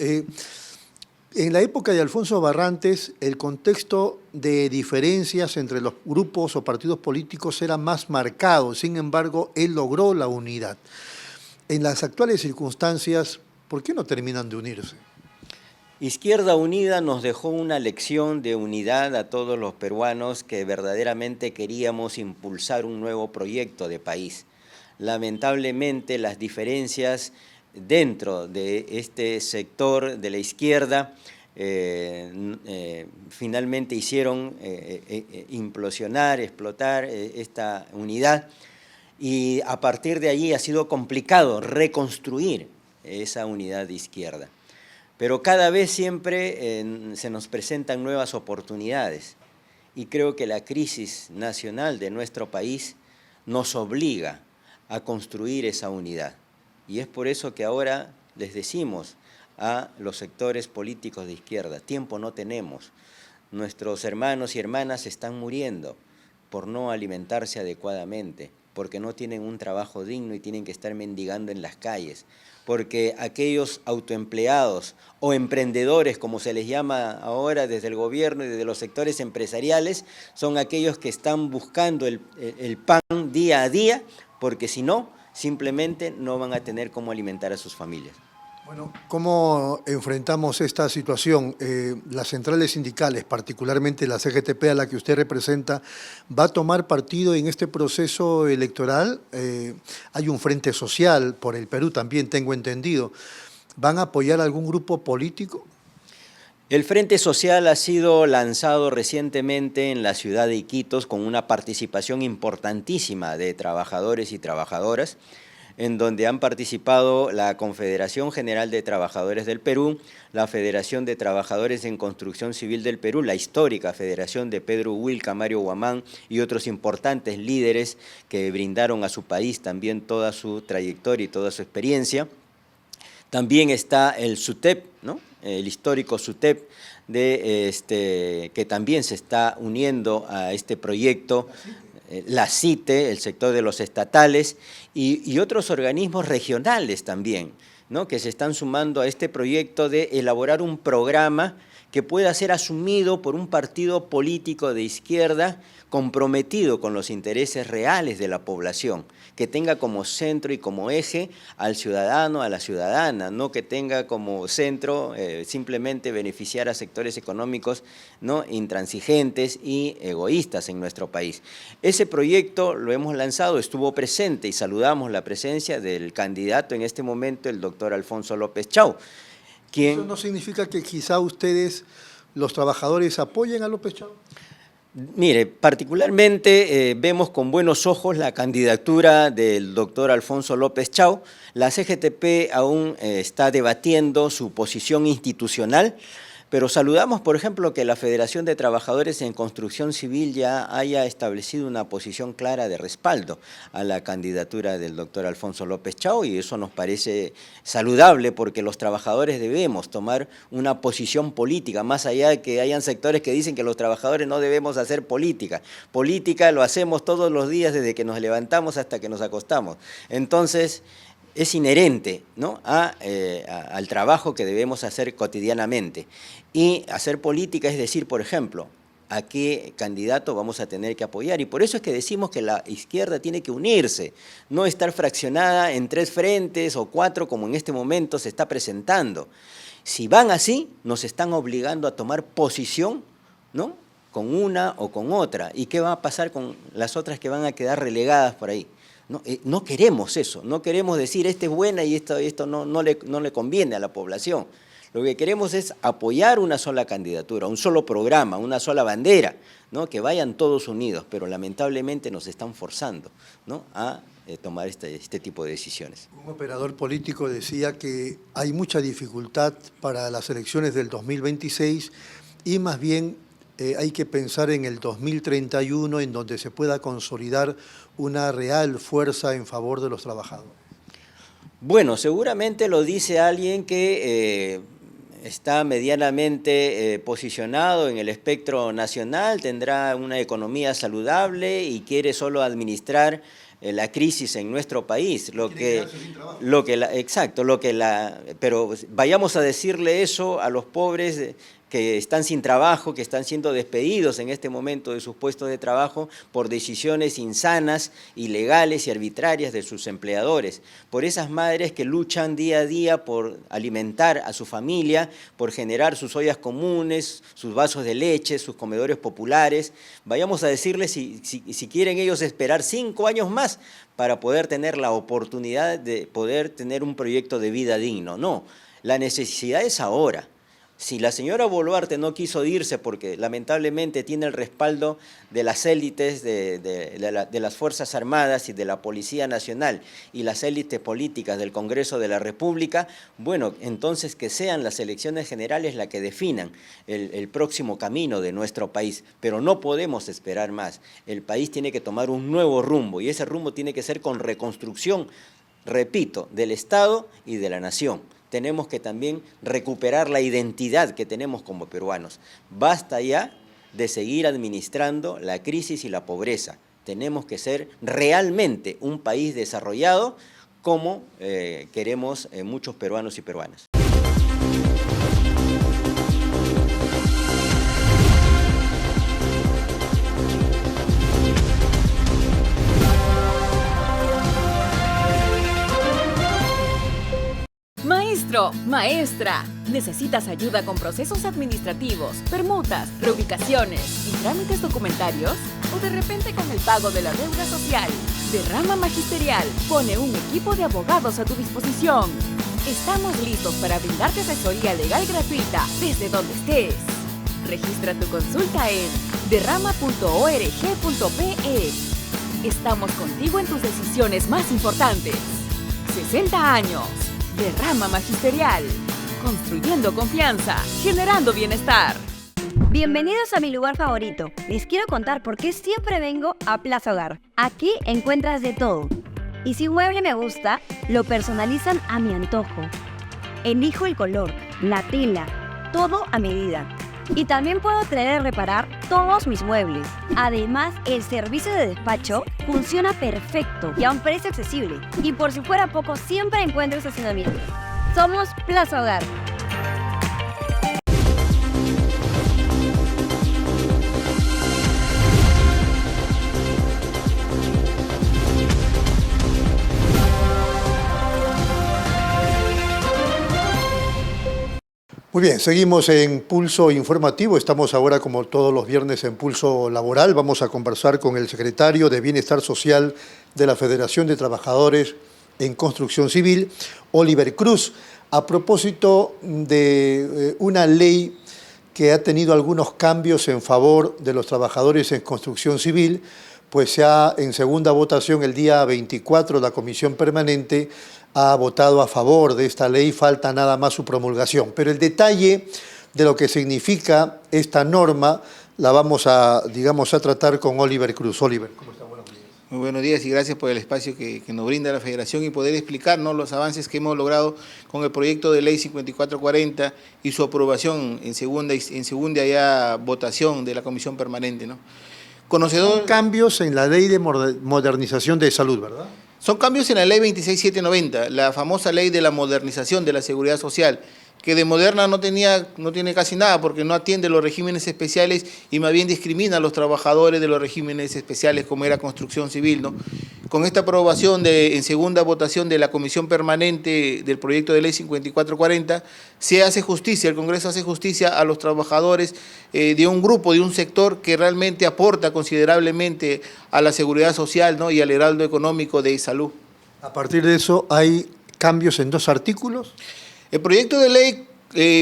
En la época de Alfonso Barrantes, el contexto de diferencias entre los grupos o partidos políticos era más marcado, sin embargo, él logró la unidad. En las actuales circunstancias, ¿por qué no terminan de unirse? Izquierda Unida nos dejó una lección de unidad a todos los peruanos que verdaderamente queríamos impulsar un nuevo proyecto de país. Lamentablemente las diferencias dentro de este sector de la izquierda finalmente hicieron implosionar, explotar esta unidad, y a partir de allí ha sido complicado reconstruir esa unidad de izquierda. Pero cada vez siempre se nos presentan nuevas oportunidades, y creo que la crisis nacional de nuestro país nos obliga a construir esa unidad. Y es por eso que ahora les decimos a los sectores políticos de izquierda: tiempo no tenemos. Nuestros hermanos y hermanas están muriendo por no alimentarse adecuadamente, porque no tienen un trabajo digno y tienen que estar mendigando en las calles, porque aquellos autoempleados o emprendedores, como se les llama ahora desde el gobierno y desde los sectores empresariales, son aquellos que están buscando el pan día a día, porque si no, simplemente no van a tener cómo alimentar a sus familias. Bueno, ¿cómo enfrentamos esta situación? Las centrales sindicales, particularmente la CGTP a la que usted representa, ¿va a tomar partido en este proceso electoral? Hay un frente social por el Perú también, tengo entendido. ¿Van a apoyar a algún grupo político? El Frente Social ha sido lanzado recientemente en la ciudad de Iquitos con una participación importantísima de trabajadores y trabajadoras, en donde han participado la Confederación General de Trabajadores del Perú, la Federación de Trabajadores en Construcción Civil del Perú, la histórica Federación de Pedro Huilca, Mario Guamán y otros importantes líderes que brindaron a su país también toda su trayectoria y toda su experiencia. También está el SUTEP, ¿no? El histórico SUTEP, que también se está uniendo a este proyecto, la CITE, el sector de los estatales, y otros organismos regionales también, ¿no? Que se están sumando a este proyecto de elaborar un programa que pueda ser asumido por un partido político de izquierda comprometido con los intereses reales de la población, que tenga como centro y como eje al ciudadano, a la ciudadana, no que tenga como centro simplemente beneficiar a sectores económicos, ¿no?, intransigentes y egoístas en nuestro país. Ese proyecto lo hemos lanzado, estuvo presente y saludamos la presencia del candidato en este momento, el doctor Alfonso López Chau. ¿Eso no significa que quizá ustedes, los trabajadores, apoyen a López Chau? Mire, particularmente vemos con buenos ojos la candidatura del doctor Alfonso López Chau. La CGTP aún está debatiendo su posición institucional, pero saludamos, por ejemplo, que la Federación de Trabajadores en Construcción Civil ya haya establecido una posición clara de respaldo a la candidatura del doctor Alfonso López Chau, y eso nos parece saludable porque los trabajadores debemos tomar una posición política, más allá de que hayan sectores que dicen que los trabajadores no debemos hacer política. Política lo hacemos todos los días desde que nos levantamos hasta que nos acostamos. Entonces, es inherente, ¿no?, al trabajo que debemos hacer cotidianamente. Y hacer política es decir, por ejemplo, a qué candidato vamos a tener que apoyar. Y por eso es que decimos que la izquierda tiene que unirse, no estar fraccionada en 3 frentes o 4 como en este momento se está presentando. Si van así, nos están obligando a tomar posición, ¿no?, con una o con otra. ¿Y qué va a pasar con las otras que van a quedar relegadas por ahí? No queremos eso, no queremos decir esta es buena y esto no le conviene a la población. Lo que queremos es apoyar una sola candidatura, un solo programa, una sola bandera, ¿no?, que vayan todos unidos, pero lamentablemente nos están forzando, ¿no?, a tomar este tipo de decisiones. Un operador político decía que hay mucha dificultad para las elecciones del 2026 y más bien hay que pensar en el 2031, en donde se pueda consolidar una real fuerza en favor de los trabajadores. Bueno, seguramente lo dice alguien que está medianamente posicionado en el espectro nacional, tendrá una economía saludable y quiere solo administrar la crisis en nuestro país, pero vayamos a decirle eso a los pobres que están sin trabajo, que están siendo despedidos en este momento de sus puestos de trabajo por decisiones insanas, ilegales y arbitrarias de sus empleadores, por esas madres que luchan día a día por alimentar a su familia, por generar sus ollas comunes, sus vasos de leche, sus comedores populares. Vayamos a decirles si quieren ellos esperar 5 años más para poder tener la oportunidad de poder tener un proyecto de vida digno. No, la necesidad es ahora. Si la señora Boluarte no quiso irse porque lamentablemente tiene el respaldo de las élites de las Fuerzas Armadas y de la Policía Nacional y las élites políticas del Congreso de la República, bueno, entonces que sean las elecciones generales las que definan el próximo camino de nuestro país, pero no podemos esperar más. El país tiene que tomar un nuevo rumbo y ese rumbo tiene que ser con reconstrucción, repito, del Estado y de la nación. Tenemos que también recuperar la identidad que tenemos como peruanos. Basta ya de seguir administrando la crisis y la pobreza. Tenemos que ser realmente un país desarrollado como queremos muchos peruanos y peruanas. Maestro, maestra, ¿necesitas ayuda con procesos administrativos, permutas, reubicaciones y trámites documentarios? ¿O de repente con el pago de la deuda social? De Rama Magisterial pone un equipo de abogados a tu disposición. Estamos listos para brindarte asesoría legal gratuita desde donde estés. Registra tu consulta en derrama.org.pe. Estamos contigo en tus decisiones más importantes. 60 años. De Rama Magisterial, construyendo confianza, generando bienestar. Bienvenidos a mi lugar favorito. Les quiero contar por qué siempre vengo a Plaza Hogar. Aquí encuentras de todo. Y si un mueble me gusta, lo personalizan a mi antojo. Elijo el color, la tela, todo a medida. Y también puedo traer a reparar todos mis muebles. Además, el servicio de despacho funciona perfecto y a un precio accesible. Y por si fuera poco, siempre encuentro estacionamiento. Somos Plaza Hogar. Muy bien, seguimos en Pulso Informativo. Estamos ahora, como todos los viernes, en Pulso Laboral. Vamos a conversar con el secretario de Bienestar Social de la Federación de Trabajadores en Construcción Civil, Oliver Cruz, a propósito de una ley que ha tenido algunos cambios en favor de los trabajadores en construcción civil, pues ya en segunda votación el día 24 la Comisión Permanente ha votado a favor de esta ley, falta nada más su promulgación. Pero el detalle de lo que significa esta norma la vamos a, digamos, a tratar con Oliver Cruz. Oliver, ¿cómo está? Buenos días. Muy buenos días y gracias por el espacio que nos brinda la Federación y poder explicarnos los avances que hemos logrado con el proyecto de ley 5440 y su aprobación en segunda ya votación de la Comisión Permanente, ¿no? Son cambios en la Ley de Modernización de Salud, ¿verdad? Son cambios en la ley 26790, la famosa ley de la modernización de la seguridad social, que de moderna no tiene casi nada porque no atiende los regímenes especiales y más bien discrimina a los trabajadores de los regímenes especiales como era construcción civil, ¿no? Con esta aprobación en segunda votación de la Comisión Permanente del proyecto de ley 5440, se hace justicia, el Congreso hace justicia a los trabajadores de un grupo, de un sector que realmente aporta considerablemente a la seguridad social, ¿no? Y al heraldo económico de salud. A partir de eso, ¿hay cambios en 2 artículos? El proyecto de ley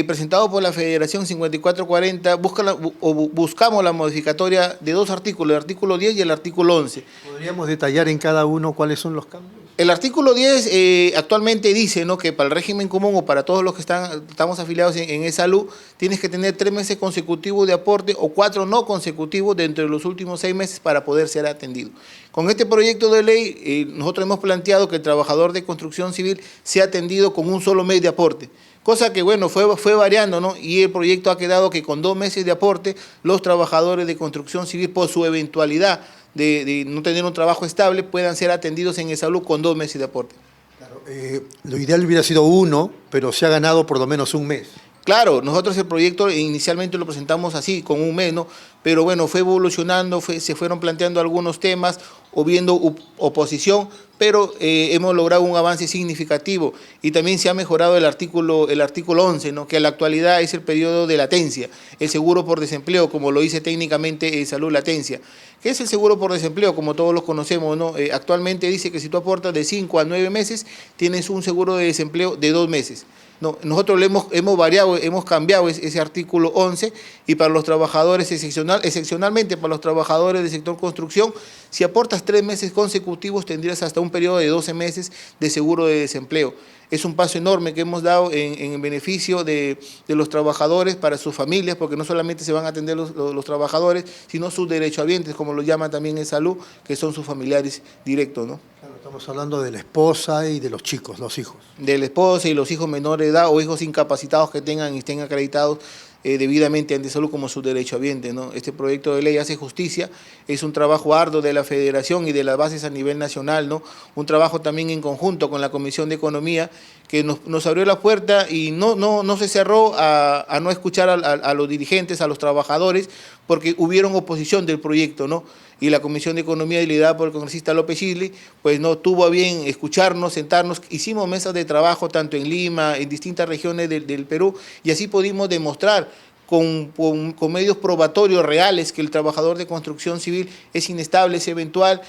presentado por la Federación 5440 buscamos la modificatoria de 2 artículos, el artículo 10 y el artículo 11. ¿Podríamos detallar en cada uno cuáles son los cambios? El artículo 10 actualmente dice, ¿no?, que para el régimen común o para todos los que estamos afiliados en E-Salud, tienes que tener 3 meses consecutivos de aporte o 4 no consecutivos dentro de los últimos 6 meses para poder ser atendido. Con este proyecto de ley, nosotros hemos planteado que el trabajador de construcción civil sea atendido con un solo mes de aporte, cosa que, bueno, fue variando, ¿no? Y el proyecto ha quedado que con 2 meses de aporte, los trabajadores de construcción civil, por su eventualidad de no tener un trabajo estable, puedan ser atendidos en E-Salud con 2 meses de aporte. Claro, lo ideal hubiera sido 1, pero se ha ganado por lo menos un mes. Claro, nosotros el proyecto inicialmente lo presentamos así, con un mes, ¿no? Pero bueno, fue evolucionando, se fueron planteando algunos temas o viendo oposición, pero hemos logrado un avance significativo y también se ha mejorado el artículo 11, ¿no? Que en la actualidad es el periodo de latencia, el seguro por desempleo, como lo dice técnicamente Salud Latencia. ¿Qué es el seguro por desempleo? Como todos los conocemos, ¿no? Actualmente dice que si tú aportas de 5 a 9 meses, tienes un seguro de desempleo de 2 meses. No, nosotros hemos cambiado ese artículo 11 y para los trabajadores, excepcionalmente para los trabajadores del sector construcción, si aportas 3 meses consecutivos tendrías hasta un periodo de 12 meses de seguro de desempleo. Es un paso enorme que hemos dado en beneficio de los trabajadores para sus familias, porque no solamente se van a atender los trabajadores, sino sus derechohabientes, como lo llaman también en salud, que son sus familiares directos, ¿no? Claro, estamos hablando de la esposa y de los chicos, los hijos. De la esposa y los hijos menores de edad o hijos incapacitados que tengan y estén acreditados debidamente ante salud como su derechohabiente, ¿no? Este proyecto de ley hace justicia, es un trabajo arduo de la Federación y de las bases a nivel nacional, ¿no? Un trabajo también en conjunto con la Comisión de Economía que nos abrió la puerta y no se cerró a no escuchar a los dirigentes, a los trabajadores, porque hubieron oposición del proyecto, ¿no? Y la Comisión de Economía, liderada por el congresista López Isli, pues no tuvo a bien escucharnos, sentarnos, hicimos mesas de trabajo tanto en Lima, en distintas regiones del Perú, y así pudimos demostrar con medios probatorios reales que el trabajador de construcción civil es inestable, es eventual,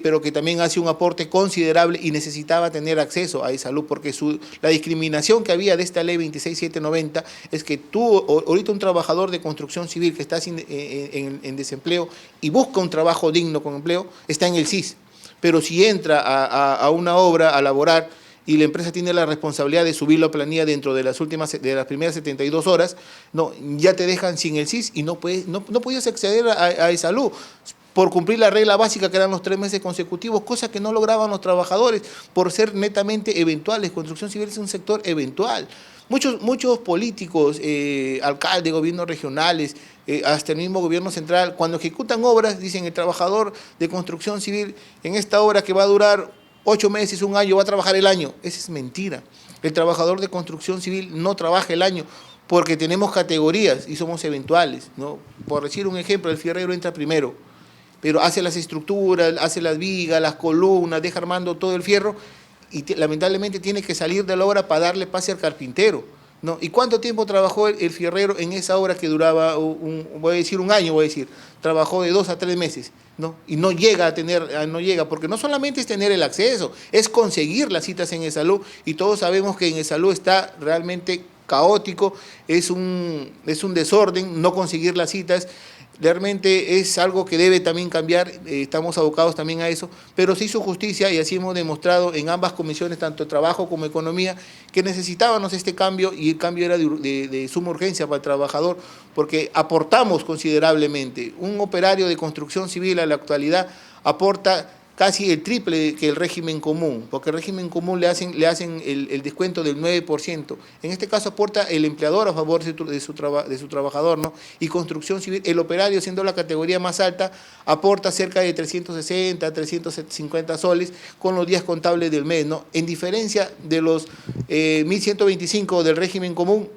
pero que también hace un aporte considerable y necesitaba tener acceso a salud, porque la discriminación que había de esta ley 26790 es que tú, ahorita un trabajador de construcción civil que está en desempleo y busca un trabajo digno con empleo, está en el CIS, pero si entra a una obra a laborar, y la empresa tiene la responsabilidad de subir la planilla dentro de las primeras 72 horas, no, ya te dejan sin el CIS y no podías acceder a salud por cumplir la regla básica que eran los 3 meses consecutivos, cosa que no lograban los trabajadores por ser netamente eventuales. Construcción civil es un sector eventual. Muchos políticos, alcaldes, gobiernos regionales, hasta el mismo gobierno central, cuando ejecutan obras, dicen el trabajador de construcción civil, en esta obra que va a durar 8 meses, un año, va a trabajar el año. Esa es mentira. El trabajador de construcción civil no trabaja el año porque tenemos categorías y somos eventuales, ¿no? Por decir un ejemplo, el fierrero entra primero, pero hace las estructuras, hace las vigas, las columnas, deja armando todo el fierro y lamentablemente tiene que salir de la obra para darle pase al carpintero, ¿no? ¿Y cuánto tiempo trabajó el fierrero en esa obra que duraba, voy a decir un año, trabajó de 2 a 3 meses, ¿no? Y no llega, porque no solamente es tener el acceso, es conseguir las citas en salud, y todos sabemos que en salud está realmente caótico, es un desorden no conseguir las citas. Realmente es algo que debe también cambiar, estamos abocados también a eso, pero se hizo justicia y así hemos demostrado en ambas comisiones, tanto Trabajo como Economía, que necesitábamos este cambio y el cambio era de suma urgencia para el trabajador porque aportamos considerablemente. Un operario de construcción civil a la actualidad aporta casi el triple que el régimen común, porque el régimen común le hacen el descuento del 9%. En este caso aporta el empleador a favor de su trabajador, ¿no? Y construcción civil, el operario, siendo la categoría más alta, aporta cerca de 360, 350 soles con los días contables del mes, ¿no? En diferencia de los 1.125 del régimen común,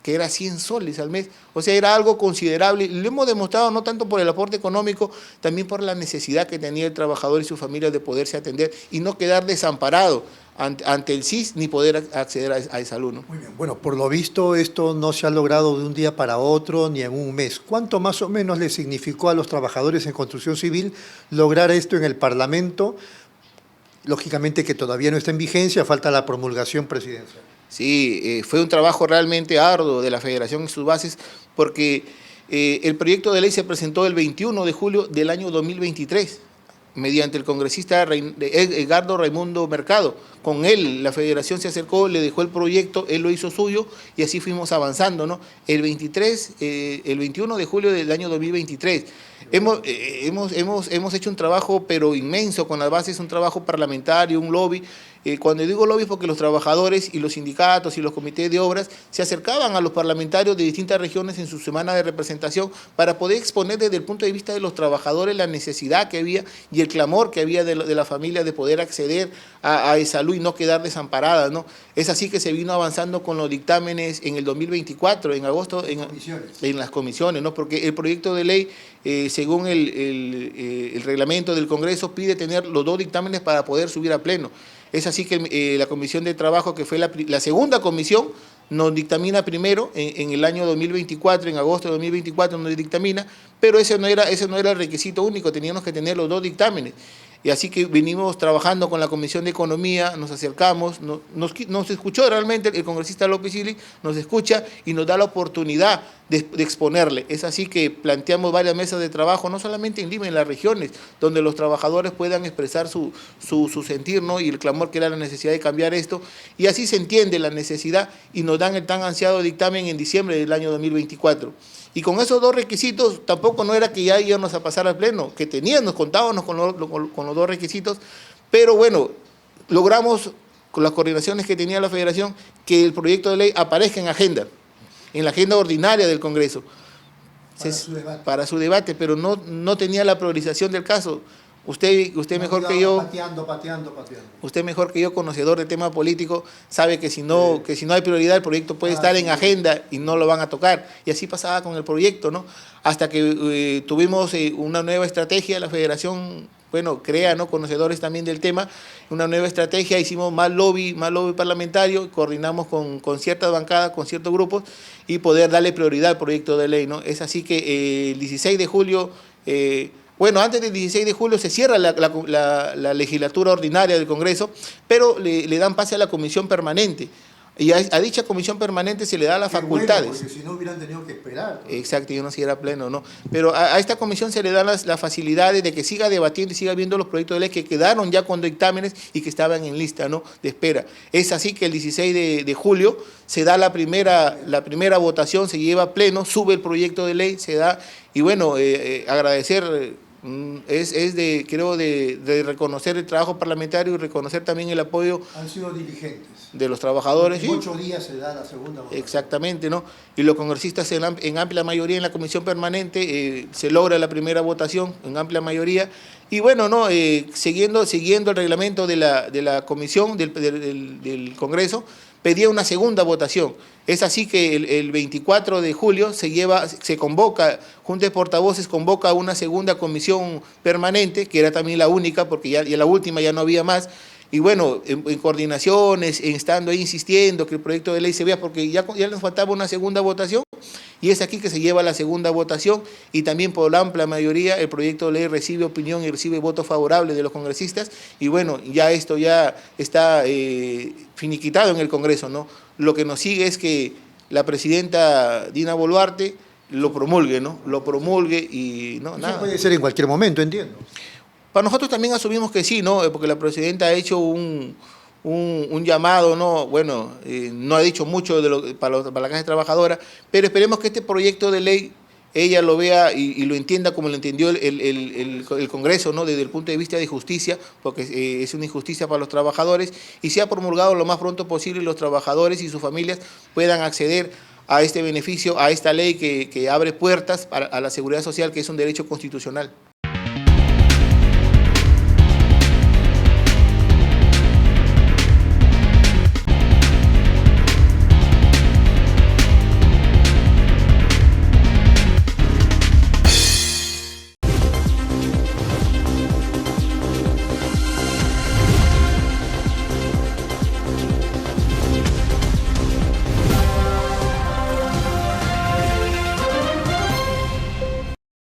que era 100 soles al mes, o sea, era algo considerable. Lo hemos demostrado no tanto por el aporte económico, también por la necesidad que tenía el trabajador y su familia de poderse atender y no quedar desamparado ante el CIS ni poder acceder a salud, ¿no? Muy bien, bueno, por lo visto esto no se ha logrado de un día para otro ni en un mes. ¿Cuánto más o menos le significó a los trabajadores en construcción civil lograr esto en el Parlamento? Lógicamente que todavía no está en vigencia, falta la promulgación presidencial. Sí, fue un trabajo realmente arduo de la Federación y sus bases porque el proyecto de ley se presentó el 21 de julio del año 2023 mediante el congresista Edgardo Raimundo Mercado. Con él la Federación se acercó, le dejó el proyecto, él lo hizo suyo y así fuimos avanzando, ¿no? El 21 de julio del año 2023 hemos hecho un trabajo pero inmenso con las bases, un trabajo parlamentario, un lobby. Cuando digo lobby, porque los trabajadores y los sindicatos y los comités de obras se acercaban a los parlamentarios de distintas regiones en su semana de representación para poder exponer desde el punto de vista de los trabajadores la necesidad que había y el clamor que había de la familia de poder acceder a esa luz y no quedar desamparada, ¿no? Es así que se vino avanzando con los dictámenes en el 2024, en agosto, en las comisiones, ¿no? Porque el proyecto de ley, según el reglamento del Congreso, pide tener los 2 dictámenes para poder subir a pleno. Es así que la Comisión de Trabajo, que fue la segunda comisión, nos dictamina primero en el año 2024, en agosto de 2024 nos dictamina, pero ese no era el requisito único, teníamos que tener los 2 dictámenes. Y así que venimos trabajando con la Comisión de Economía, nos acercamos, nos escuchó realmente el congresista López Sili, nos escucha y nos da la oportunidad de exponerle. Es así que planteamos varias mesas de trabajo, no solamente en Lima, en las regiones, donde los trabajadores puedan expresar su sentir, ¿no? Y el clamor que era la necesidad de cambiar esto. Y así se entiende la necesidad y nos dan el tan ansiado dictamen en diciembre del año 2024. Y con esos 2 requisitos, tampoco no era que ya íbamos a pasar al pleno, que contábamos con los 2 requisitos, pero bueno, logramos, con las coordinaciones que tenía la Federación, que el proyecto de ley aparezca en la agenda ordinaria del Congreso. Para su debate, pero no tenía la priorización del caso. Usted mejor que yo, usted mejor que yo, conocedor de tema político, sabe que si no hay prioridad, el proyecto puede estar en agenda y no lo van a tocar. Y así pasaba con el proyecto, ¿no? Hasta que tuvimos una nueva estrategia, la Federación, bueno, crea, ¿no? Conocedores también del tema, una nueva estrategia, hicimos más lobby parlamentario, coordinamos con ciertas bancadas, con ciertos grupos, y poder darle prioridad al proyecto de ley, ¿no? Es así que el 16 de julio... Bueno, antes del 16 de julio se cierra la legislatura ordinaria del Congreso, pero le dan pase a la comisión permanente. Y a dicha comisión permanente se le da las facultades. Bueno, porque si no hubieran tenido que esperar. Exacto, yo no sé si era pleno o no. Pero a esta comisión se le dan las facilidades de que siga debatiendo y siga viendo los proyectos de ley que quedaron ya con dictámenes y que estaban en lista, ¿no?, de espera. Es así que el 16 de julio se da la primera votación, se lleva a pleno, sube el proyecto de ley, se da. Y bueno, agradecer... creo de reconocer el trabajo parlamentario y reconocer también el apoyo. Han sido diligentes. De los trabajadores. En 8 días se da la segunda votación. Exactamente, ¿no? Y los congresistas en amplia mayoría en la comisión permanente se logra la primera votación en amplia mayoría. Y bueno, ¿no? Siguiendo el reglamento de la comisión del Congreso, pedía una segunda votación. Es así que el 24 de julio se convoca, Junta de Portavoces convoca una segunda comisión permanente, que era también la única, porque ya la última ya no había más. Y bueno, en coordinaciones, estando ahí insistiendo que el proyecto de ley se vea, porque ya nos faltaba una segunda votación, y es aquí que se lleva la segunda votación, y también por la amplia mayoría el proyecto de ley recibe opinión y recibe voto favorable de los congresistas, y bueno, ya esto ya está finiquitado en el Congreso, ¿no? Lo que nos sigue es que la presidenta Dina Boluarte lo promulgue, ¿no? Lo promulgue y no, nada. Eso puede ser en cualquier momento, entiendo. Para nosotros también asumimos que sí, ¿no? Porque la presidenta ha hecho un llamado, ¿no? Bueno, no ha dicho mucho para la clase trabajadora, pero esperemos que este proyecto de ley ella lo vea y lo entienda como lo entendió el Congreso, ¿no? Desde el punto de vista de justicia, porque es una injusticia para los trabajadores, y sea promulgado lo más pronto posible y los trabajadores y sus familias puedan acceder a este beneficio, a esta ley que abre puertas a la seguridad social, que es un derecho constitucional.